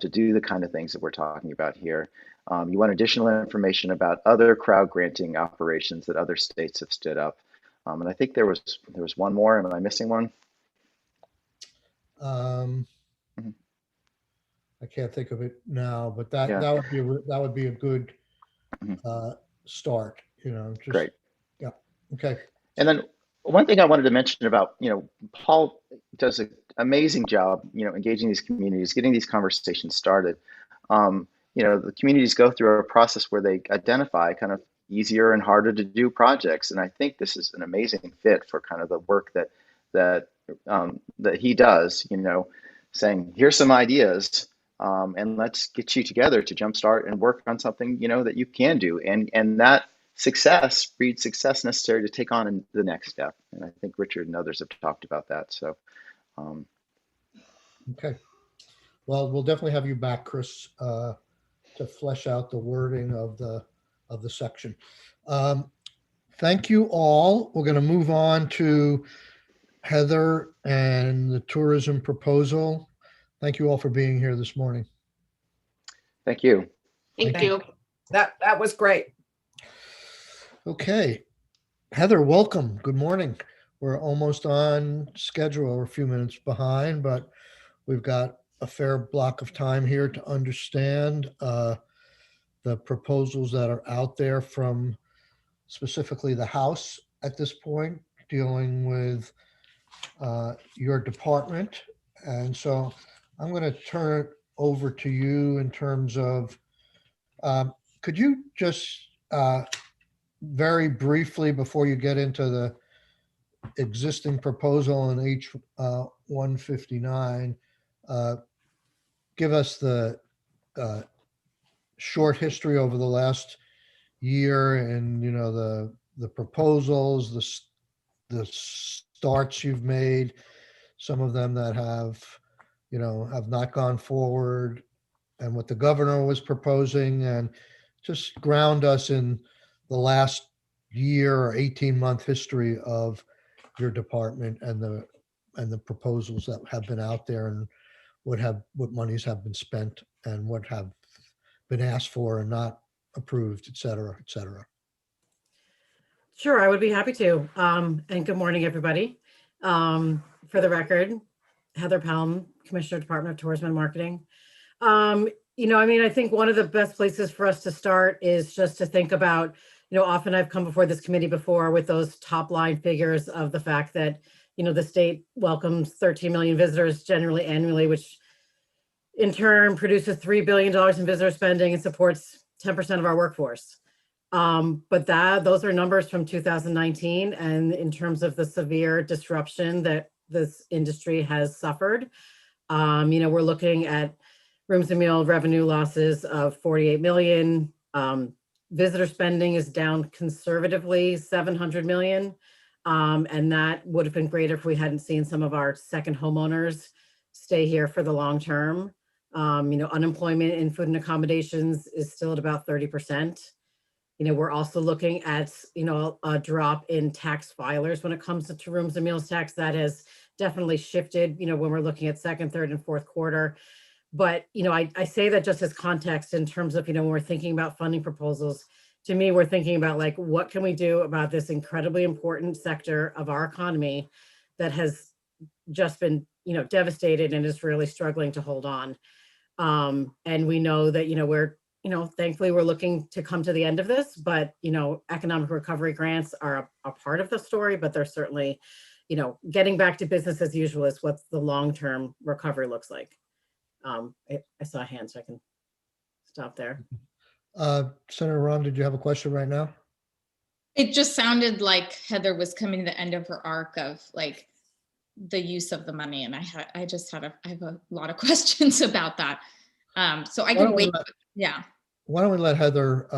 to do the kind of things that we're talking about here. You want additional information about other crowd granting operations that other states have stood up. And I think there was one more. Am I missing one? I can't think of it now, but that would be a good start. Great. Yeah. Okay. And then one thing I wanted to mention about, Paul does an amazing job, engaging these communities, getting these conversations started. The communities go through a process where they identify kind of easier and harder to do projects. And I think this is an amazing fit for kind of the work that he does, saying, here's some ideas and let's get you together to jumpstart and work on something, that you can do. And that success breeds success necessary to take on the next step. And I think Richard and others have talked about that. So, okay. Well, we'll definitely have you back, Chris, to flesh out the wording of the section. Thank you all. We're going to move on to Heather and the tourism proposal. Thank you all for being here this morning. Thank you. Thank you. That was great. Okay. Heather, welcome. Good morning. We're almost on schedule. We're a few minutes behind, but we've got a fair block of time here to understand the proposals that are out there from specifically the House at this point, dealing with your department. And so I'm going to turn it over to you in terms of, could you just very briefly, before you get into the existing proposal in H159, give us the short history over the last year and the proposals, the starts you've made, some of them that have not gone forward, and what the governor was proposing, and just ground us in the last year or 18-month history of your department and the proposals that have been out there, and what monies have been spent and what have been asked for and not approved, et cetera, et cetera. Sure, I would be happy to. And good morning, everybody. For the record, Heather Palm, Commissioner, Department of Tourism and Marketing. I think one of the best places for us to start is just to think about, often I've come before this committee before with those top line figures of the fact that, the state welcomes 13 million visitors generally annually, which in turn produces $3 billion in visitor spending and supports 10% of our workforce. But those are numbers from 2019. And in terms of the severe disruption that this industry has suffered. We're looking at rooms and meal revenue losses of 48 million. Visitor spending is down conservatively 700 million. And that would have been greater if we hadn't seen some of our second homeowners stay here for the long term. Unemployment in food and accommodations is still at about 30%. We're also looking at, a drop in tax filers when it comes to rooms and meals tax. That has definitely shifted, when we're looking at second, third, and fourth quarter. But, I say that just as context in terms of, when we're thinking about funding proposals, to me, we're thinking about like, what can we do about this incredibly important sector of our economy that has just been, devastated and is really struggling to hold on. And we know that, we're, thankfully we're looking to come to the end of this, but, economic recovery grants are a part of the story, but they're certainly, getting back to business as usual is what the long-term recovery looks like. I saw a hand, so I can stop there. Senator Ron, did you have a question right now? It just sounded like Heather was coming to the end of her arc of like the use of the money. And I have a lot of questions about that. So I can wait. Yeah. Why don't we let Heather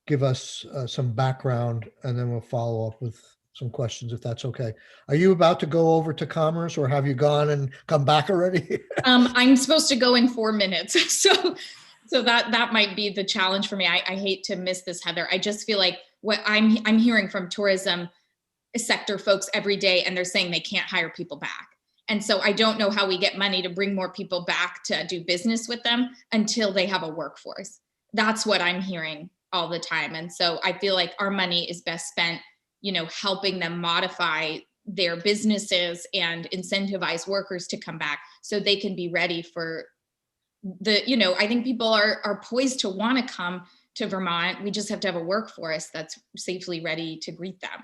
give us some background, and then we'll follow up with some questions, if that's okay. Are you about to go over to Commerce, or have you gone and come back already? I'm supposed to go in 4 minutes. So that might be the challenge for me. I hate to miss this, Heather. I just feel like what I'm hearing from tourism sector folks every day, and they're saying they can't hire people back. And so I don't know how we get money to bring more people back to do business with them until they have a workforce. That's what I'm hearing all the time. And so I feel like our money is best spent, helping them modify their businesses and incentivize workers to come back so they can be ready for I think people are poised to want to come to Vermont. We just have to have a workforce that's safely ready to greet them.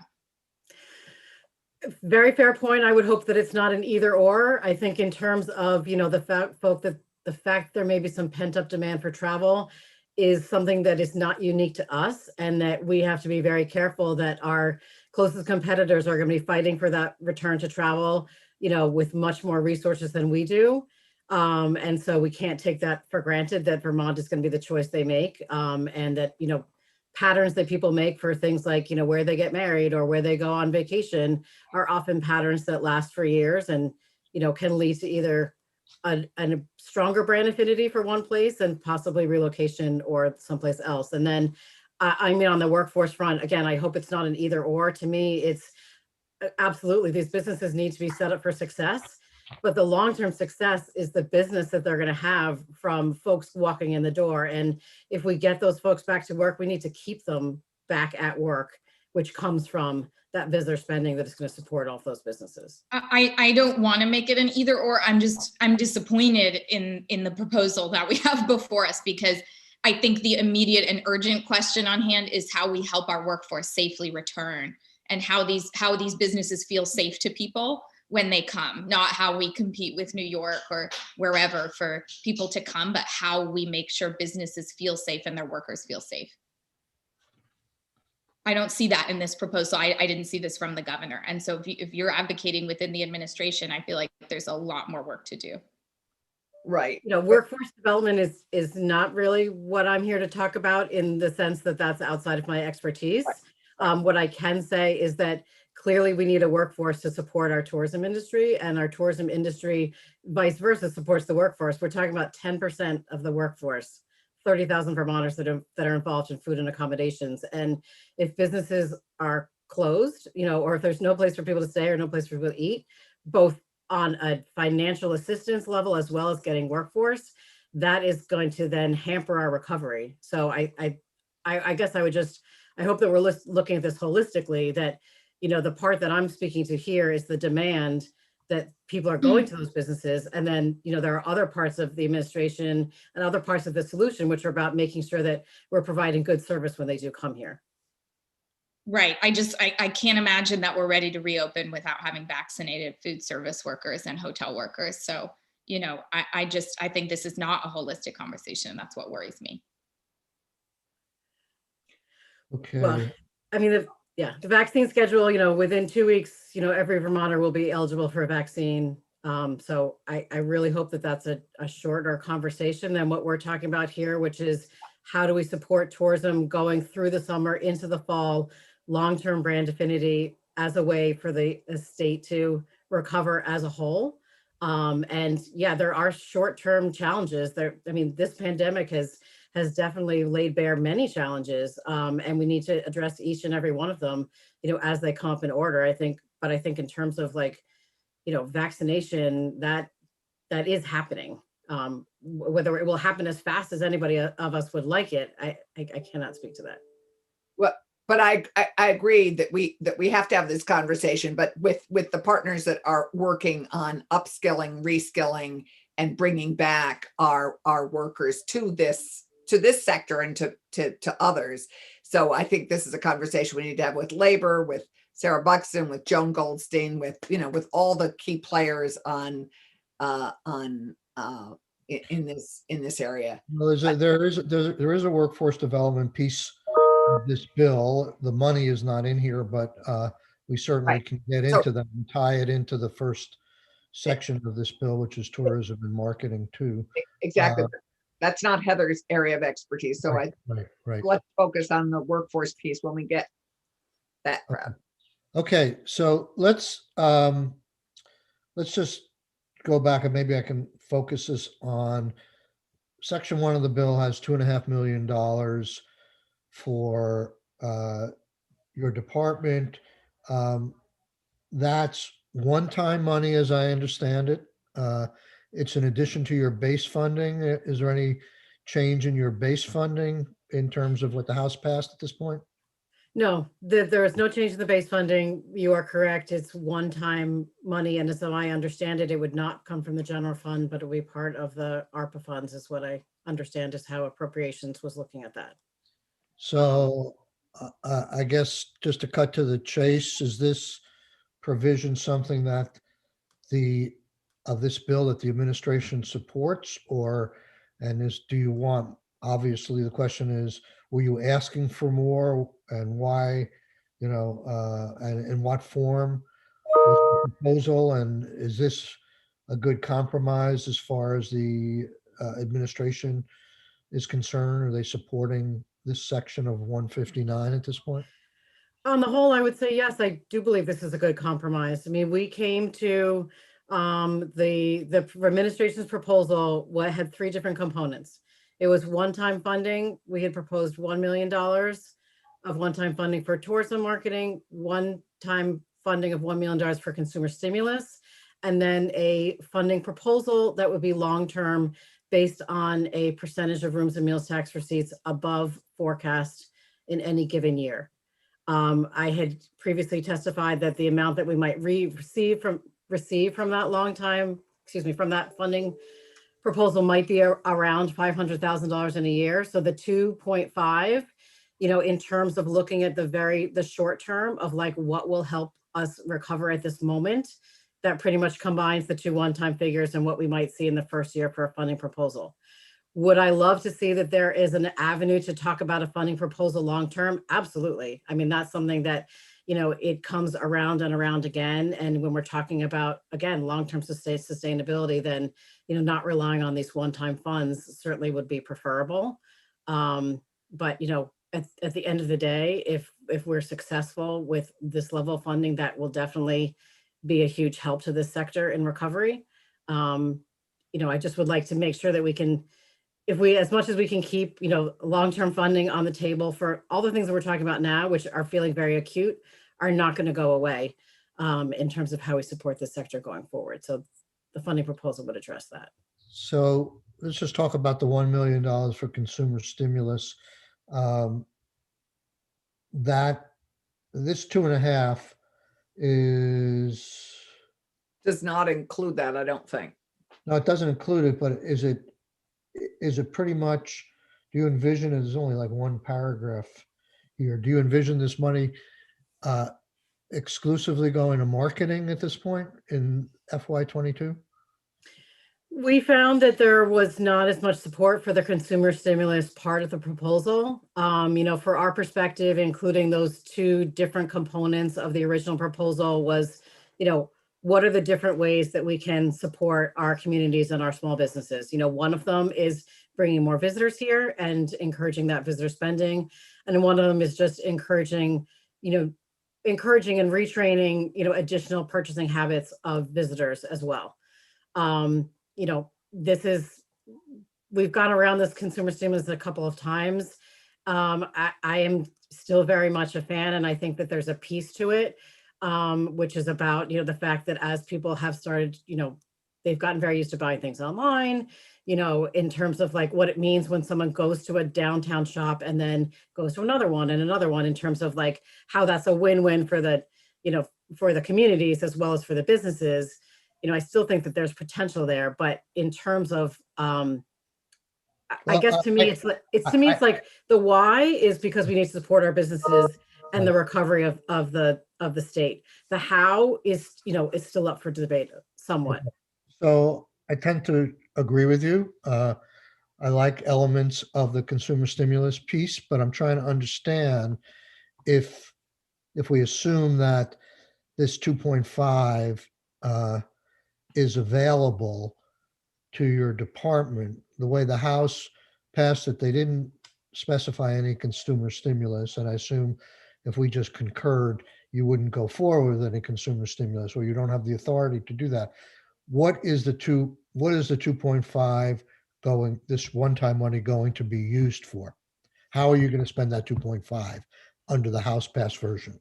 Very fair point. I would hope that it's not an either or. I think in terms of, the fact there may be some pent up demand for travel is something that is not unique to us, and that we have to be very careful that our closest competitors are going to be fighting for that return to travel, with much more resources than we do. And so we can't take that for granted that Vermont is going to be the choice they make, and that, patterns that people make for things like, where they get married or where they go on vacation are often patterns that last for years and, can lead to either a stronger brand affinity for one place and possibly relocation or someplace else. And then, on the workforce front, again, I hope it's not an either or. To me, it's absolutely, these businesses need to be set up for success. But the long-term success is the business that they're going to have from folks walking in the door. And if we get those folks back to work, we need to keep them back at work, which comes from that visitor spending that is going to support all of those businesses. I don't want to make it an either or. I'm disappointed in the proposal that we have before us, because I think the immediate and urgent question on hand is how we help our workforce safely return, and how these businesses feel safe to people when they come, not how we compete with New York or wherever for people to come, but how we make sure businesses feel safe and their workers feel safe. I don't see that in this proposal. I didn't see this from the governor. And so if you're advocating within the administration, I feel like there's a lot more work to do. Right. Workforce development is not really what I'm here to talk about, in the sense that that's outside of my expertise. What I can say is that clearly we need a workforce to support our tourism industry, and our tourism industry vice versa supports the workforce. We're talking about 10% of the workforce, 30,000 Vermonters that are involved in food and accommodations. And if businesses are closed, or if there's no place for people to stay or no place for people to eat, both on a financial assistance level as well as getting workforce, that is going to then hamper our recovery. So I guess I hope that we're looking at this holistically, that the part that I'm speaking to here is the demand that people are going to those businesses. And then, there are other parts of the administration and other parts of the solution, which are about making sure that we're providing good service when they do come here. Right. I can't imagine that we're ready to reopen without having vaccinated food service workers and hotel workers. So, I think this is not a holistic conversation. That's what worries me. Okay. Well, Yeah, the vaccine schedule, within 2 weeks, every Vermonter will be eligible for a vaccine. So I really hope that that's a shorter conversation than what we're talking about here, which is how do we support tourism going through the summer into the fall, long-term brand affinity as a way for the state to recover as a whole. And yeah, there are short-term challenges there. I mean, this pandemic has definitely laid bare many challenges, and we need to address each and every one of them, as they come up in order. I think in terms of vaccination, that is happening. Whether it will happen as fast as anybody of us would like it, I cannot speak to that. Well, but I agree that we have to have this conversation, but with the partners that are working on upskilling, reskilling, and bringing back our workers to this sector and to others. So I think this is a conversation we need to have with labor, with Sarah Buxton, with Joan Goldstein, with all the key players in this area. Well, there is a workforce development piece of this bill. The money is not in here, but we certainly Right. can get into that and tie it into the first section of this bill, which is tourism and marketing too. Exactly. That's not Heather's area of expertise. So Right. Let's focus on the workforce piece when we get that route. Okay, so let's just go back and maybe I can focus this on section 1 of the bill has $2.5 million for your department. That's one-time money, as I understand it. It's in addition to your base funding. Is there any change in your base funding in terms of what the House passed at this point? No, there is no change in the base funding. You are correct. It's one-time money. And as I understand it, it would not come from the general fund, but it would be part of the ARPA funds is what I understand is how appropriations was looking at that. So I guess just to cut to the chase, is this provision something that this bill that the administration supports, do you want, obviously the question is, were you asking for more and why, and in what form was the proposal? And is this a good compromise as far as the administration is concerned? Are they supporting this section of 159 at this point? On the whole, I would say yes, I do believe this is a good compromise. I mean, we came to the administration's proposal had 3 different components. It was one-time funding. We had proposed $1 million of one-time funding for tourism marketing, one-time funding of $1 million for consumer stimulus, and then a funding proposal that would be long-term based on a percentage of rooms and meals tax receipts above forecast in any given year. I had previously testified that the amount that we might receive from that funding proposal might be around $500,000 in a year. So the 2.5, in terms of looking at the short term of what will help us recover at this moment, that pretty much combines the 2 one-time figures and what we might see in the first year for a funding proposal. Would I love to see that there is an avenue to talk about a funding proposal long-term? Absolutely. I mean, that's something that, it comes around and around again. And when we're talking about, again, long-term sustainability, then, not relying on these one-time funds certainly would be preferable. But, at the end of the day, if we're successful with this level of funding, that will definitely be a huge help to this sector in recovery. I just would like to make sure that we can, as much as we can keep, long-term funding on the table for all the things that we're talking about now, which are feeling very acute, are not going to go away in terms of how we support this sector going forward. So the funding proposal would address that. So let's just talk about the $1 million for consumer stimulus. This 2.5 does not include that, I don't think. No, it doesn't include it, but is it pretty much, do you envision, there's only like one paragraph here, do you envision this money exclusively going to marketing at this point in FY22? We found that there was not as much support for the consumer stimulus part of the proposal. For our perspective, including those two different components of the original proposal was, what are the different ways that we can support our communities and our small businesses? One of them is bringing more visitors here and encouraging that visitor spending. And one of them is just encouraging and retraining, additional purchasing habits of visitors as well. We've gone around this consumer stimulus a couple of times. I am still very much a fan, and I think that there's a piece to it, which is about, the fact that as people have started, they've gotten very used to buying things online, in terms of like what it means when someone goes to a downtown shop and then goes to another one and another one, in terms of like how that's a win-win for the, for the communities as well as for the businesses. I still think that there's potential there, but in terms of, I guess to me, it's like the why is because we need to support our businesses and the recovery of the state. The how is, is still up for debate somewhat. So I tend to agree with you. I like elements of the consumer stimulus piece, but I'm trying to understand if we assume that this 2.5 is available to your department. The way the House passed it, they didn't specify any consumer stimulus, and I assume if we just concurred, you wouldn't go forward with any consumer stimulus, or you don't have the authority to do that. What is the 2.5 going, this one-time money going to be used for? How are you going to spend that 2.5 under the House passed version?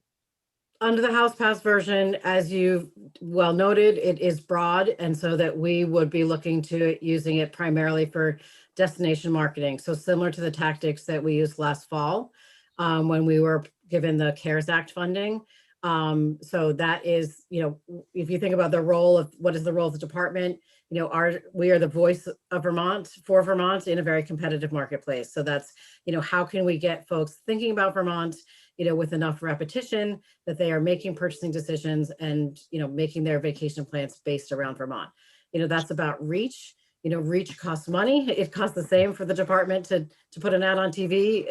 Under the House passed version, as you well noted, it is broad, and so that we would be looking to using it primarily for destination marketing. So similar to the tactics that we used last fall when we were given the CARES Act funding. So that is, if you think about the role of what is the role of the department, we are the voice of Vermont for Vermont in a very competitive marketplace. So that's, how can we get folks thinking about Vermont, with enough repetition that they are making purchasing decisions and, making their vacation plans based around Vermont. That's about reach. Reach costs money. It costs the same for the department to put an ad on TV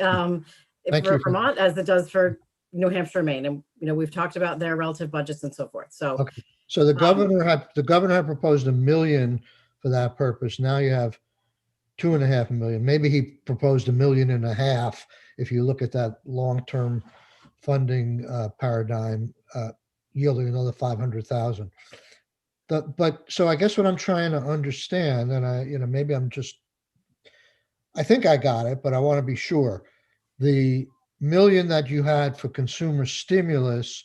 for Vermont as it does for New Hampshire, Maine. And, we've talked about their relative budgets and so forth. So, okay. So the governor had proposed $1 million for that purpose. Now you have $2.5 million. Maybe he proposed $1.5 million if you look at that long-term funding paradigm, yielding another 500,000. But so I guess what I'm trying to understand, and maybe I think I got it, but I want to be sure. The $1 million that you had for consumer stimulus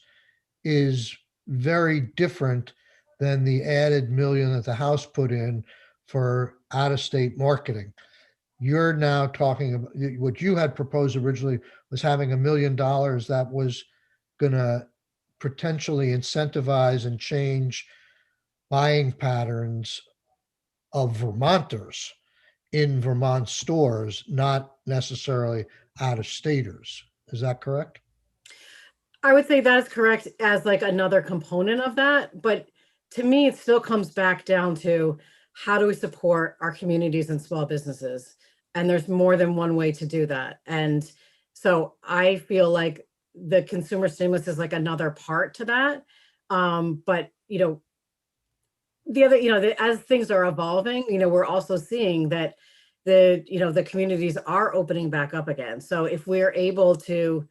is very different than the added $1 million that the House put in for out-of-state marketing. You're now talking about what you had proposed originally was having $1 million that was going to potentially incentivize and change buying patterns of Vermonters in Vermont stores, not necessarily out-of-staters. Is that correct? I would say that is correct as like another component of that. But to me, it still comes back down to how do we support our communities and small businesses? And there's more than one way to do that. And so I feel like the consumer stimulus is like another part to that. But, the other, as things are evolving, we're also seeing that the communities are opening back up again. So if we're able to,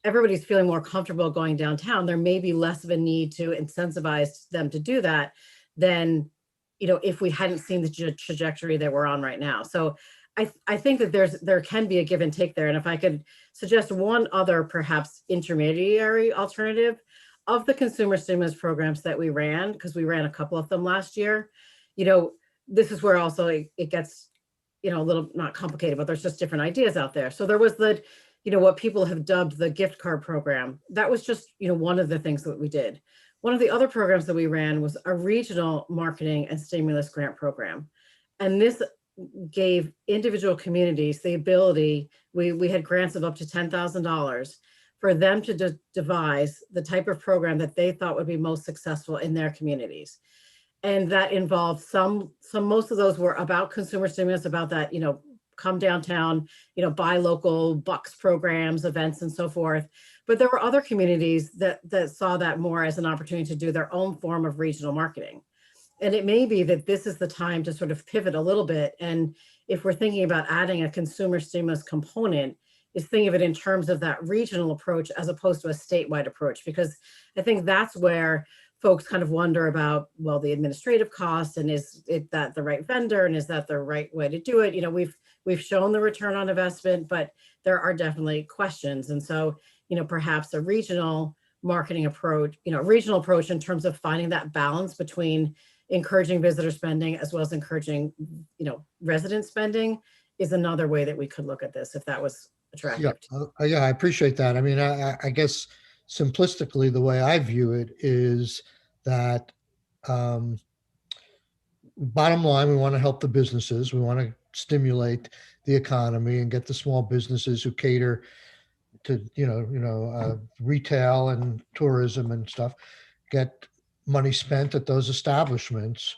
everybody's feeling more comfortable going downtown, there may be less of a need to incentivize them to do that than, if we hadn't seen the trajectory that we're on right now. So I think that there can be a give and take there. And if I could suggest one other perhaps intermediary alternative of the consumer stimulus programs that we ran, because we ran a couple of them last year, this is where also it gets, a little not complicated, but there's just different ideas out there. So there was the, what people have dubbed the gift card program. That was just, one of the things that we did. One of the other programs that we ran was a regional marketing and stimulus grant program. And this gave individual communities the ability, we had grants of up to $10,000 for them to devise the type of program that they thought would be most successful in their communities. And that involved most of those were about consumer stimulus, about that, come downtown, buy local, bucks programs, events, and so forth. But there were other communities that saw that more as an opportunity to do their own form of regional marketing. And it may be that this is the time to sort of pivot a little bit. And if we're thinking about adding a consumer stimulus component, is think of it in terms of that regional approach as opposed to a statewide approach, because I think that's where folks kind of wonder about, well, the administrative costs, and is that the right vendor, and is that the right way to do it? We've shown the return on investment, but there are definitely questions. And so, perhaps a regional marketing approach, regional approach in terms of finding that balance between encouraging visitor spending as well as encouraging, resident spending is another way that we could look at this if that was attractive. Yeah, I appreciate that. I mean, I guess simplistically, the way I view it is that bottom line, we want to help the businesses. We want to stimulate the economy and get the small businesses who cater to, retail and tourism and stuff, get money spent at those establishments.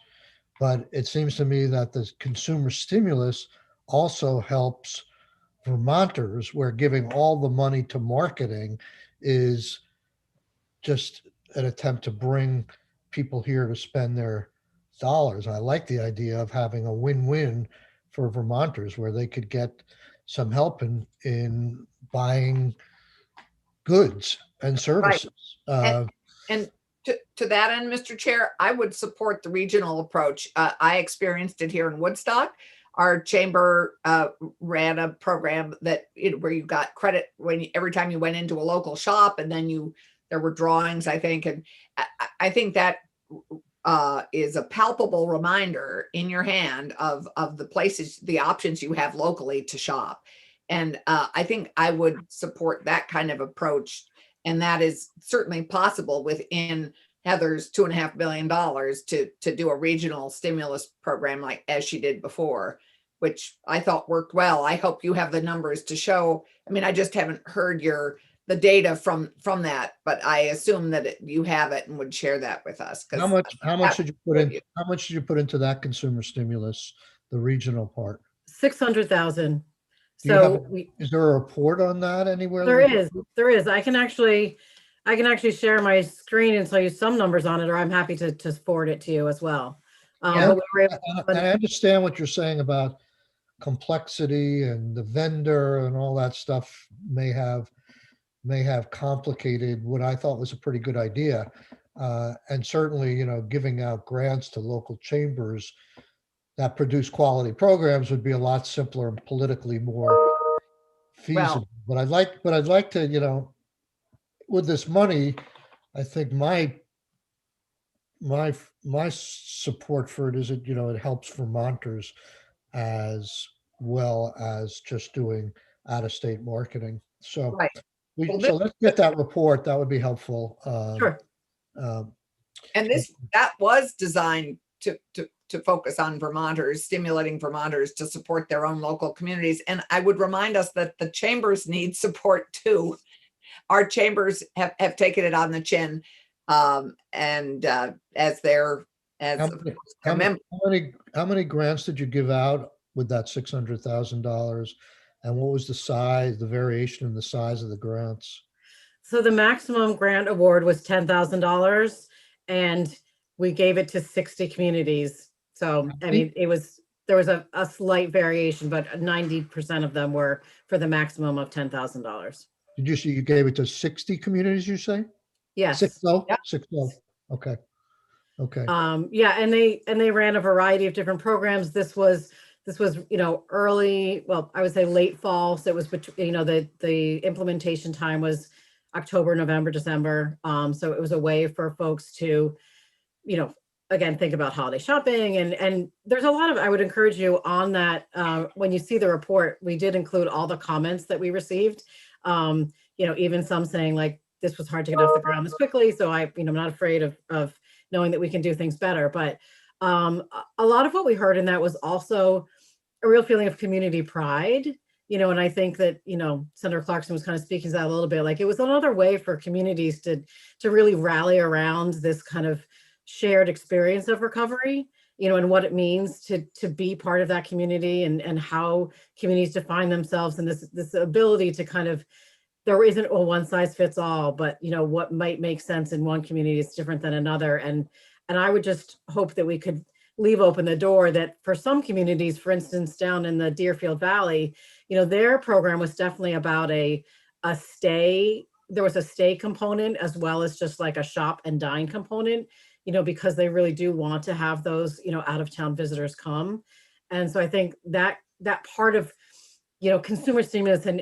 But it seems to me that the consumer stimulus also helps Vermonters, where giving all the money to marketing is just an attempt to bring people here to spend their dollars. I like the idea of having a win-win for Vermonters where they could get some help in buying goods and services. And to that end, Mr. Chair, I would support the regional approach. I experienced it here in Woodstock. Our chamber ran a program where you got credit every time you went into a local shop, and then there were drawings, I think. And I think that is a palpable reminder in your hand of the places, the options you have locally to shop. And I think I would support that kind of approach. And that is certainly possible within Heather's $2.5 billion to do a regional stimulus program as she did before, which I thought worked well. I hope you have the numbers to show. I mean, I just haven't heard the data from that, but I assume that you have it and would share that with us. How much did you put in? How much did you put into that consumer stimulus, the regional part? 600,000. Is there a report on that anywhere? There is. I can actually share my screen and tell you some numbers on it, or I'm happy to forward it to you as well. I understand what you're saying about complexity and the vendor and all that stuff may have complicated what I thought was a pretty good idea. And certainly, giving out grants to local chambers that produce quality programs would be a lot simpler and politically more feasible. But I'd like to, with this money, I think my support for it is that, it helps Vermonters as well as just doing out-of-state marketing. So, right. So let's get that report. That would be helpful. Sure. And that was designed to focus on Vermonters, stimulating Vermonters to support their own local communities. And I would remind us that the chambers need support too. Our chambers have taken it on the chin, and as how many grants did you give out with that $600,000, and what was the variation in the size of the grants? So the maximum grant award was $10,000, and we gave it to 60 communities. So I mean, there was a slight variation, but 90% of them were for the maximum of $10,000. Did you say you gave it to 60 communities, you say? Yes. 60? Yep. 60. Okay. Yeah, and they ran a variety of different programs. This was early, well, I would say late fall. So it was between, the implementation time was October, November, December. So it was a way for folks to, again, think about holiday shopping, and there's a lot of, I would encourage you on that. When you see the report, we did include all the comments that we received. Even some saying like, this was hard to get off the ground this quickly. So I'm not afraid of knowing that we can do things better. But a lot of what we heard in that was also a real feeling of community pride, and I think that, Senator Clarkson was kind of speaking to that a little bit, like it was another way for communities to really rally around this kind of shared experience of recovery, and what it means to be part of that community, and how communities define themselves, and this ability to kind of, there isn't a one size fits all, but what might make sense in one community is different than another. And I would just hope that we could leave open the door that for some communities, for instance, down in the Deerfield Valley, their program was definitely about a stay. There was a stay component as well as just like a shop and dine component, because they really do want to have those, out of town visitors come. And so I think that part of, consumer stimulus and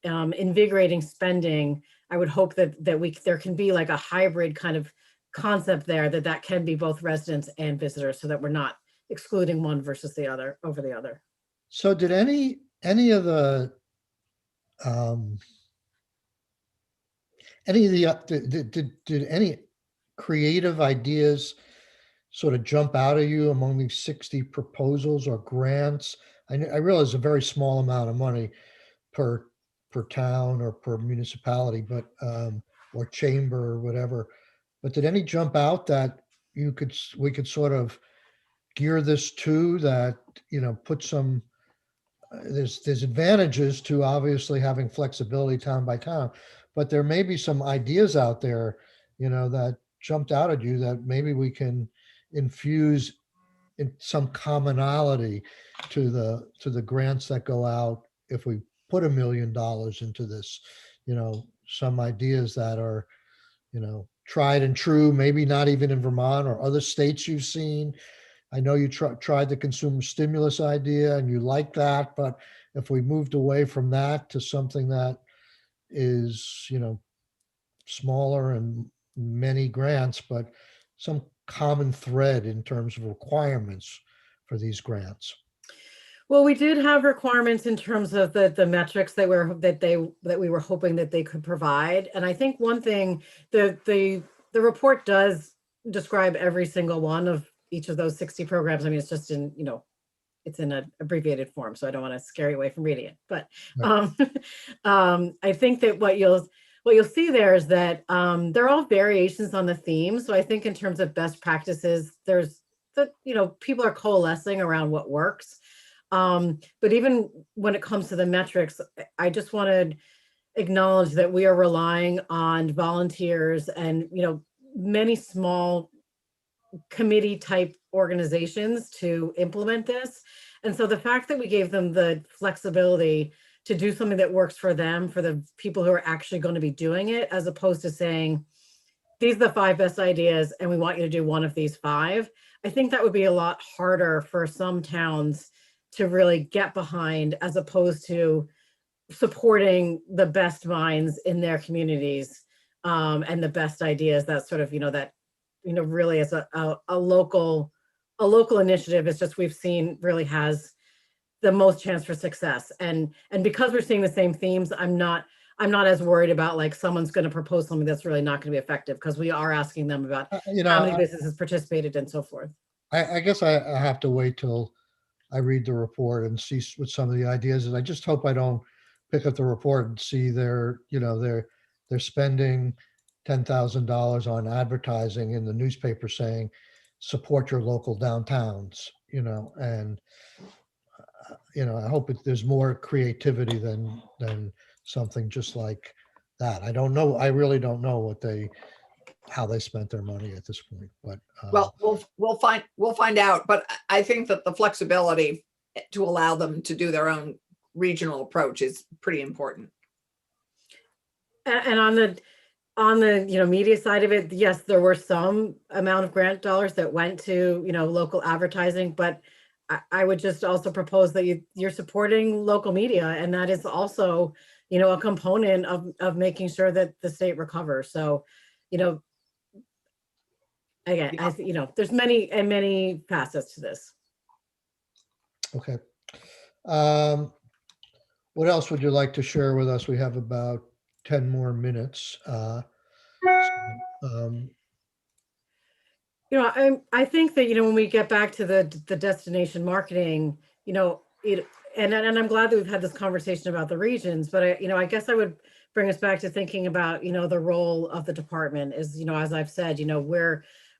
invigorating spending, I would hope that there can be like a hybrid kind of concept there, that can be both residents and visitors, so that we're not excluding one versus the other over the other. So did any of the did any creative ideas sort of jump out at you among these 60 proposals or grants? I realize a very small amount of money per town or per municipality, but or chamber or whatever. But did any jump out that we could sort of gear this to, that put some, there's advantages to obviously having flexibility town by town, but there may be some ideas out there that jumped out at you that maybe we can infuse in some commonality to the grants that go out if we put $1 million into this. Some ideas that are tried and true, maybe not even in Vermont or other states you've seen. I know you tried the consumer stimulus idea and you like that, but if we moved away from that to something that is smaller and many grants, but some common thread in terms of requirements for these grants. Well, we did have requirements in terms of the metrics that we were hoping that they could provide. And I think one thing, the report does describe every single one of each of those 60 programs. I mean, it's just in, it's in an abbreviated form, so I don't want to scare you away from reading it. But I think that what you'll see there is that they're all variations on the theme. So I think in terms of best practices, there's people are coalescing around what works. But even when it comes to the metrics, I just want to acknowledge that we are relying on volunteers and many small committee type organizations to implement this. And so the fact that we gave them the flexibility to do something that works for them, for the people who are actually going to be doing it, as opposed to saying, these are the 5 best ideas and we want you to do one of these 5. I think that would be a lot harder for some towns to really get behind, as opposed to supporting the best minds in their communities and the best ideas. That sort of, really is a local initiative. It's just, we've seen really has the most chance for success. And because we're seeing the same themes, I'm not as worried about like someone's going to propose something that's really not going to be effective, because we are asking them about how many businesses participated and so forth. I guess I have to wait till I read the report and see what some of the ideas is. I just hope I don't pick up the report and see they're spending $10,000 on advertising in the newspaper saying, support your local downtowns, and I hope there's more creativity than something just like that. I don't know. I really don't know how they spent their money at this point, but well, we'll find out. But I think that the flexibility to allow them to do their own regional approach is pretty important. And on the media side of it, yes, there were some amount of grant dollars that went to local advertising, but I would just also propose that you're supporting local media, and that is also a component of making sure that the state recovers. So again, yeah. There's many facets to this. Okay. What else would you like to share with us? We have about 10 more minutes. I think that, when we get back to the destination marketing, and I'm glad that we've had this conversation about the regions, but I guess I would bring us back to thinking about, the role of the department is, as I've said,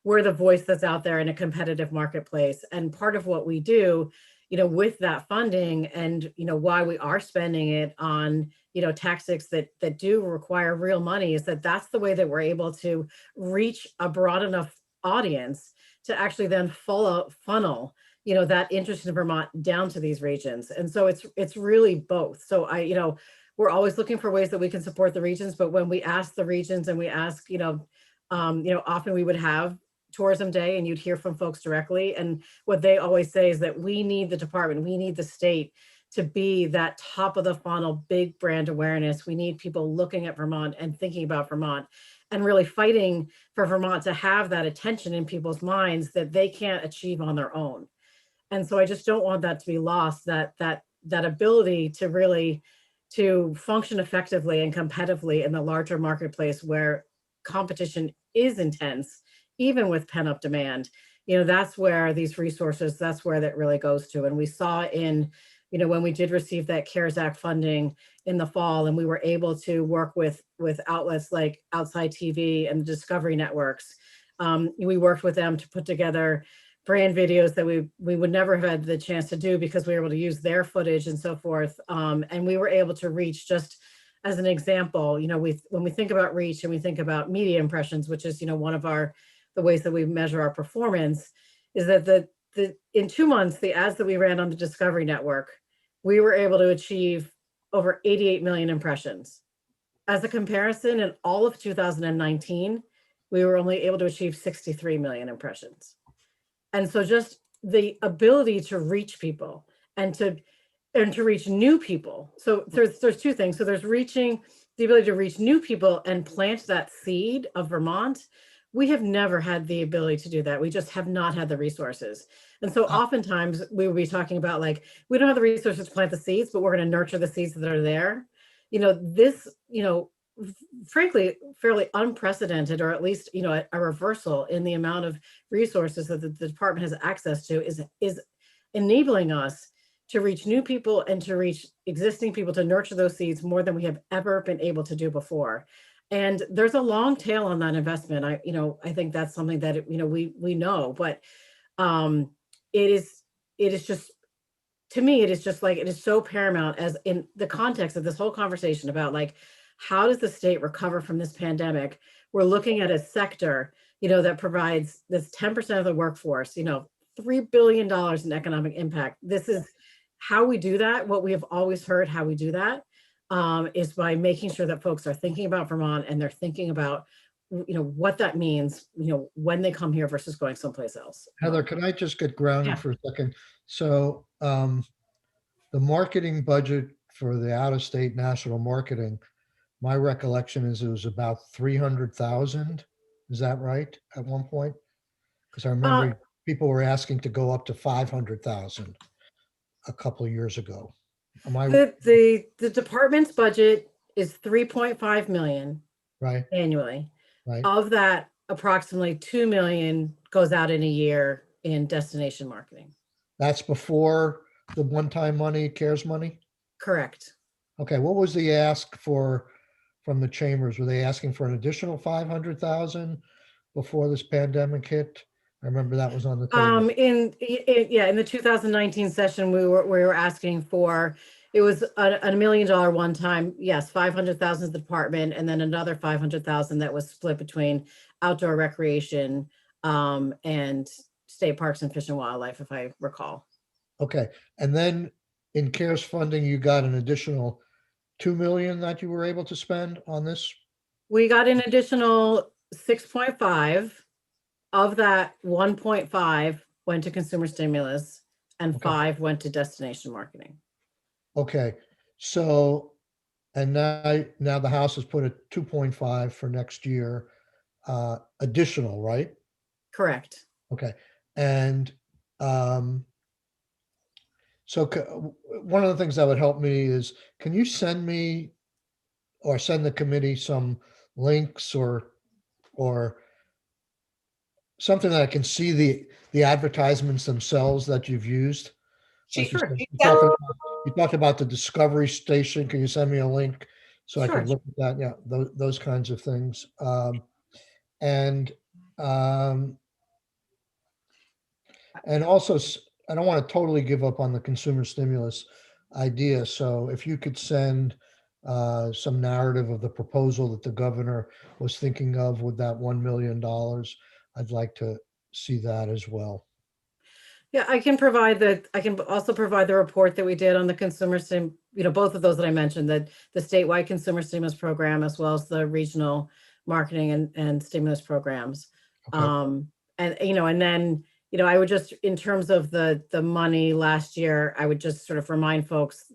we're the voice that's out there in a competitive marketplace. And part of what we do, with that funding and, why we are spending it on, tactics that do require real money is that's the way that we're able to reach a broad enough audience to actually then funnel, that interest in Vermont down to these regions. And so it's really both. So we're always looking for ways that we can support the regions, but when we ask the regions and we ask, often we would have tourism day and you'd hear from folks directly. And what they always say is that we need the department, we need the state to be that top of the funnel, big brand awareness. We need people looking at Vermont and thinking about Vermont and really fighting for Vermont to have that attention in people's minds that they can't achieve on their own. And so I just don't want that to be lost, that ability to really to function effectively and competitively in the larger marketplace where competition is intense, even with pent-up demand. That's where these resources, that's where that really goes to. And we saw in, when we did receive that CARES Act funding in the fall, and we were able to work with outlets like Outside TV and Discovery Networks, we worked with them to put together brand videos that we would never have had the chance to do because we were able to use their footage and so forth. And we were able to reach, just as an example, when we think about reach and we think about media impressions, which is, one of the ways that we measure our performance, is that in 2 months, the ads that we ran on the Discovery Network, we were able to achieve over 88 million impressions. As a comparison, in all of 2019, we were only able to achieve 63 million impressions. And so just the ability to reach people and to reach new people. So there's two things. So there's the ability to reach new people and plant that seed of Vermont. We have never had the ability to do that. We just have not had the resources. And so oftentimes we will be talking about we don't have the resources to plant the seeds, but we're going to nurture the seeds that are there. This, frankly, fairly unprecedented, or at least, a reversal in the amount of resources that the department has access to is enabling us to reach new people and to reach existing people, to nurture those seeds more than we have ever been able to do before. And there's a long tail on that investment. I think that's something that, we know, but it is just, to me, it is just it is so paramount, as in the context of this whole conversation about how does the state recover from this pandemic? We're looking at a sector, that provides this 10% of the workforce, $3 billion in economic impact. This is how we do that. What we have always heard how we do that is by making sure that folks are thinking about Vermont and they're thinking about, what that means, when they come here versus going someplace else. Heather, can I just get grounded Yeah. for a second? So the marketing budget for the out-of-state national marketing, my recollection is it was about 300,000. Is that right at one point? Because I remember people were asking to go up to 500,000 a couple of years ago. Am I The department's budget is 3.5 million right? annually. Right. Of that, approximately 2 million goes out in a year in destination marketing. That's before the one-time money, CARES money? Correct. Okay, what was the ask from the chambers? Were they asking for an additional 500,000 before this pandemic hit? I remember that was on the table. In the 2019 session, we were asking for, it was a $1 million one time, yes, 500,000 is the department, and then another 500,000 that was split between outdoor recreation and state parks and fish and wildlife, if I recall. Okay, and then in CARES funding, you got an additional 2 million that you were able to spend on this? We got an additional 6.5. Of that, 1.5 went to consumer stimulus and Okay. 5 went to destination marketing. Okay, so, and now the House has put a 2.5 for next year, additional, right? Correct. Okay, and so one of the things that would help me is, can you send me or send the committee some links or something that I can see the advertisements themselves that you've used? Like Sure. you talked about the Discovery Station. Can you send me a link so I Sure. could look at that? Yeah, those kinds of things. And And also, I don't want to totally give up on the consumer stimulus idea. So if you could send some narrative of the proposal that the governor was thinking of with that $1 million, I'd like to see that as well. Yeah, I can also provide the report that we did on the consumer both of those that I mentioned, that the statewide consumer stimulus program, as well as the regional marketing and stimulus programs. Okay. And then, I would just, in terms of the money last year, I would just sort of remind folks,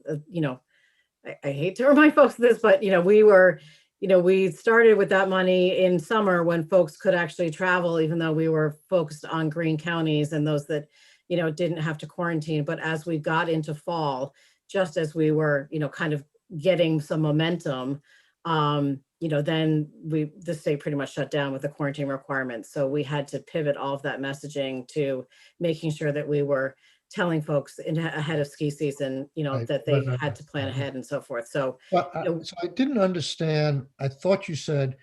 I hate to remind folks of this, but, we started with that money in summer when folks could actually travel, even though we were focused on green counties and those that, didn't have to quarantine. But as we got into fall, just as we were, kind of getting some momentum, then the state pretty much shut down with the quarantine requirements. So we had to pivot all of that messaging to making sure that we were telling folks ahead of ski season, Right. that they Right. had to plan ahead and so forth. So, Well, so I didn't understand. I thought you said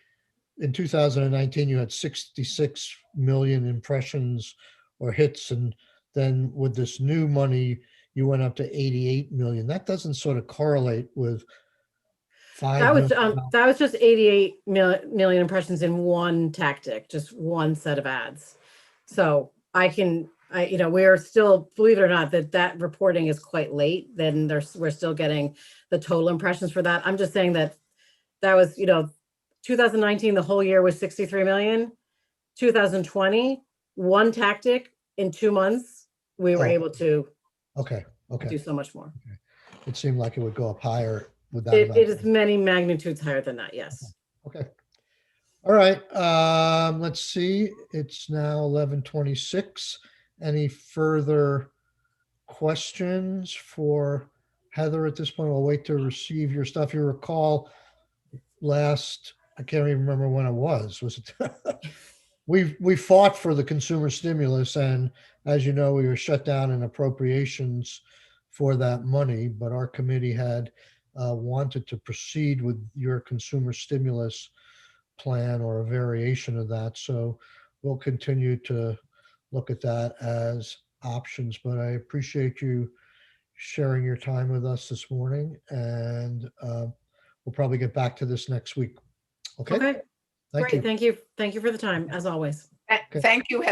in 2019 you had 66 million impressions or hits, and then with this new money you went up to 88 million. That doesn't sort of correlate with that was 5 million. that was just 88 million impressions in one tactic, just one set of ads. So we are still, believe it or not, that reporting is quite late. Then we're still getting the total impressions for that. I'm just saying that was 2019, the whole year was 63 million. 2020, one tactic in 2 months, we were able to Okay. do so much more. It seemed like it would go up higher with that. It is many magnitudes higher than that. Yes. Okay. All right. Let's see. It's now 11:26. Any further questions for Heather at this point? I'll wait to receive your stuff. You recall I can't even remember when it was it? We fought for the consumer stimulus, and as you know, we were shut down in appropriations for that money, but our committee had wanted to proceed with your consumer stimulus plan or a variation of that. So we'll continue to look at that as options, but I appreciate you sharing your time with us this morning, and we'll probably get back to this next week. Okay. Okay. Thank Great. you. Thank you. Thank you for the time, as always. Thank you, Heather.